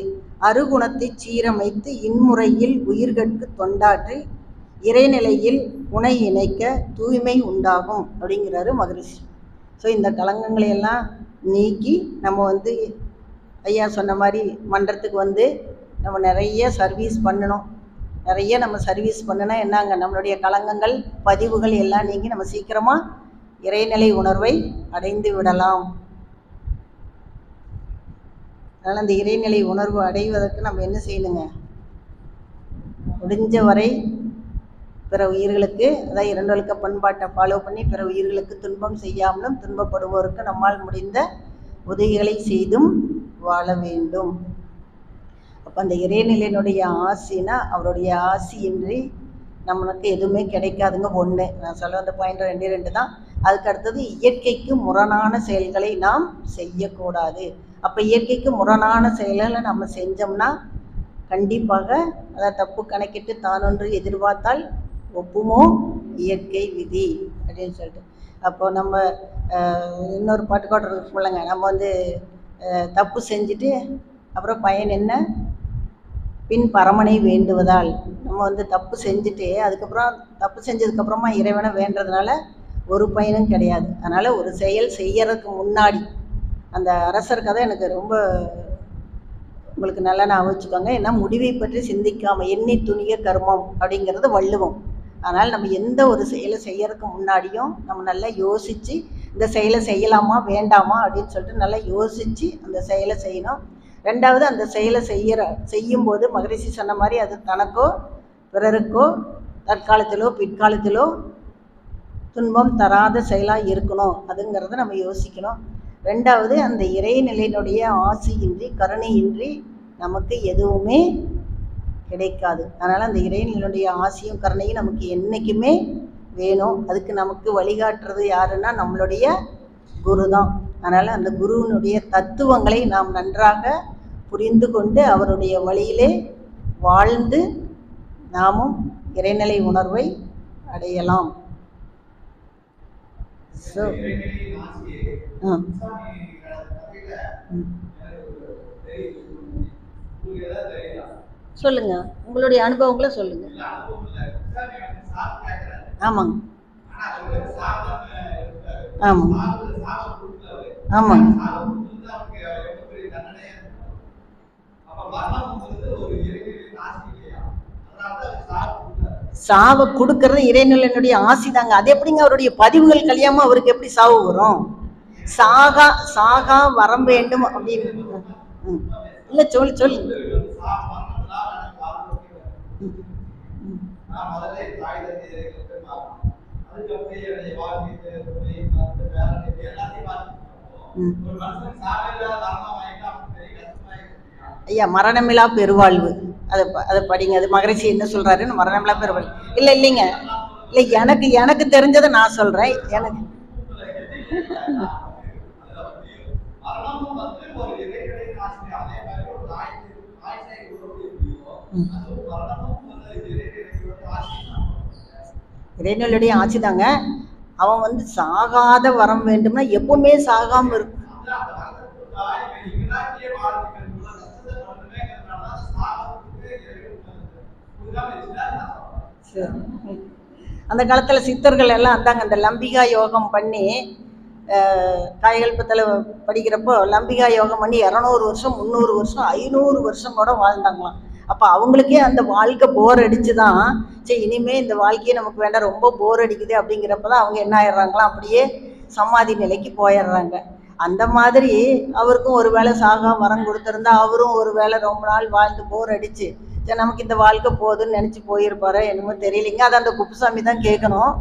அருகுணத்தை சீரமைத்து இன்முறையில் உயிர்கட்கு தொண்டாற்றி இறைநிலையில் உனை இணைக்க தூய்மை உண்டாகும் அப்படிங்கிறாரு மகரிஷி. ஸோ இந்த களங்கங்களையெல்லாம் நீக்கி நம்ம வந்து ஐயா சொன்ன மாதிரி மன்றத்துக்கு வந்து நம்ம நிறைய சர்வீஸ் பண்ணணும். நிறைய நம்ம சர்வீஸ் பண்ணினா என்னங்க, நம்மளுடைய களங்கங்கள் பதிவுகள் எல்லாம் நீங்கி நம்ம சீக்கிரமாக இறைநிலை உணர்வை அடைந்து விடலாம். அதனால் அந்த இறைநிலை உணர்வு அடைவதற்கு நம்ம என்ன செய்யணுங்க? முடிஞ்ச வரை பிற உயிர்களுக்கு, அதாவது இரண்டொழுக்க பண்பாட்டை ஃபாலோ பண்ணி பிற உயிர்களுக்கு துன்பம் செய்யாமலும் துன்பப்படுவோருக்கு நம்மால் முடிந்த உதவிகளை செய்தும் வாழ வேண்டும். அப்போ அந்த இறைநிலையினுடைய ஆசினா அவருடைய ஆசியின்றி நம்மளுக்கு எதுவுமே கிடைக்காதுங்க. ஒன்று நான் சொல்ல வந்த பாயிண்ட் 2 தான். அதுக்கு அடுத்தது இயற்கைக்கு முரணான செயல்களை நாம் செய்யக்கூடாது. அப்போ இயற்கைக்கு முரணான செயல்களை நம்ம செஞ்சோம்னா கண்டிப்பாக அதாவது தப்பு கணக்கிட்டு தானொன்று எதிர்பார்த்தால் ஒப்புமோ இயற்கை விதி அப்படின்னு சொல்லிட்டு, அப்போ நம்ம இன்னொரு பாட்டு கூட இருக்குல்லங்க, நம்ம வந்து தப்பு செஞ்சுட்டு அப்புறம் பயன் என்ன? பின் பரமனை வேண்டுவதால். நம்ம வந்து தப்பு செஞ்சுட்டு அதுக்கப்புறம் தப்பு செஞ்சதுக்கப்புறமா இறைவனை வேண்டதுனால ஒரு பயனும் கிடையாது. அதனால் ஒரு செயல் செய்யறதுக்கு முன்னாடி அந்த அரசர் கதை எனக்கு ரொம்ப உங்களுக்கு நல்லா நான் வச்சுக்கோங்க. ஏன்னா முடிவை பற்றி சிந்திக்காமல் எண்ணி துணிய கர்மம் அப்படிங்கிறது வள்ளுவம். அதனால் நம்ம எந்த ஒரு செயலை செய்யறதுக்கு முன்னாடியும் நம்ம நல்லா யோசித்து இந்த செயலை செய்யலாமா வேண்டாமா அப்படின்னு சொல்லிட்டு நல்லா யோசித்து அந்த செயலை செய்யணும். ரெண்டாவது, அந்த செயலை செய்யும்போது மகரிஷி சொன்ன மாதிரி அது தனக்கோ பிறருக்கோ தற்காலத்திலோ பிற்காலத்திலோ துன்பம் தராத செயலாக இருக்கணும் அதுங்கிறத நம்ம யோசிக்கணும். ரெண்டாவது, அந்த இறைநிலையினுடைய ஆசையின்றி கருணையின்றி நமக்கு எதுவுமே கிடைக்காது. அதனால் அந்த இறைநிலையினுடைய ஆசையும் கருணையும் நமக்கு என்றைக்குமே வேணும். அதுக்கு நமக்கு வழிகாட்டுறது யாருன்னா நம்மளுடைய குரு தான். அதனால் அந்த குருவினுடைய தத்துவங்களை நாம் நன்றாக புரிந்து கொண்டு அவருடைய வழியிலே வாழ்ந்து நாமும் இறைநிலை உணர்வை அடையலாம். சொல்லுங்க, உங்களுடைய அனுபவங்களை சொல்லுங்க. ஆமாங்க ஆமாங்க ஆமாங்க சாவை கொடுக்கறது இறைநிலையினுடைய ஆசி தாங்க. அது எப்படிங்க அவருடைய பதிவுகள் கழியாம அவருக்கு எப்படி சாவு வரும்? சாகா வரம் வேண்டும் அப்படின்னு இல்ல சொல்லு. ஐயா, மரணமில்லா பெருவாழ்வு அதை படிங்க. அது மகரிஷி என்ன சொல்றாருன்னு, மரணமில்லா பெருவாழ்வு. இல்லைங்க, எனக்கு தெரிஞ்சதை நான் சொல்றேன். எனக்கு இறைநிலையுடைய ஆட்சி தாங்க. அவன் வந்து சாகாத வரம் வேண்டும்னா எப்பவுமே சாகாம இருக்கும். அந்த காலத்துல சித்தர்கள் எல்லாம் அந்தாங்க அந்த லம்பிகா யோகம் பண்ணி காயகல்பத்தில் படிக்கிறப்போ லம்பிகா யோகம் பண்ணி 200 வருஷம் 300 வருஷம் 500 வருஷம் கூட வாழ்ந்தாங்களாம். அப்போ அவங்களுக்கே அந்த வாழ்க்கை போர் அடிச்சு தான், சரி இனிமேல் இந்த வாழ்க்கையை நமக்கு வேண்டாம், ரொம்ப போர் அடிக்குது அப்படிங்கிறப்ப தான் அவங்க என்ன ஆயிடுறாங்களாம், அப்படியே சமாதி நிலைக்கு போயிடுறாங்க. அந்த மாதிரி அவருக்கும் ஒரு வேளை சாகா வரம் கொடுத்துருந்தா அவரும் ஒரு வேளை ரொம்ப நாள் வாழ்ந்து போர் அடிச்சு சரி நமக்கு இந்த வாழ்க்கை போகுதுன்னு நினச்சி போயிருப்பாரு என்னமோ தெரியலைங்க. அது அந்த குப்புசாமி தான் கேட்கணும்.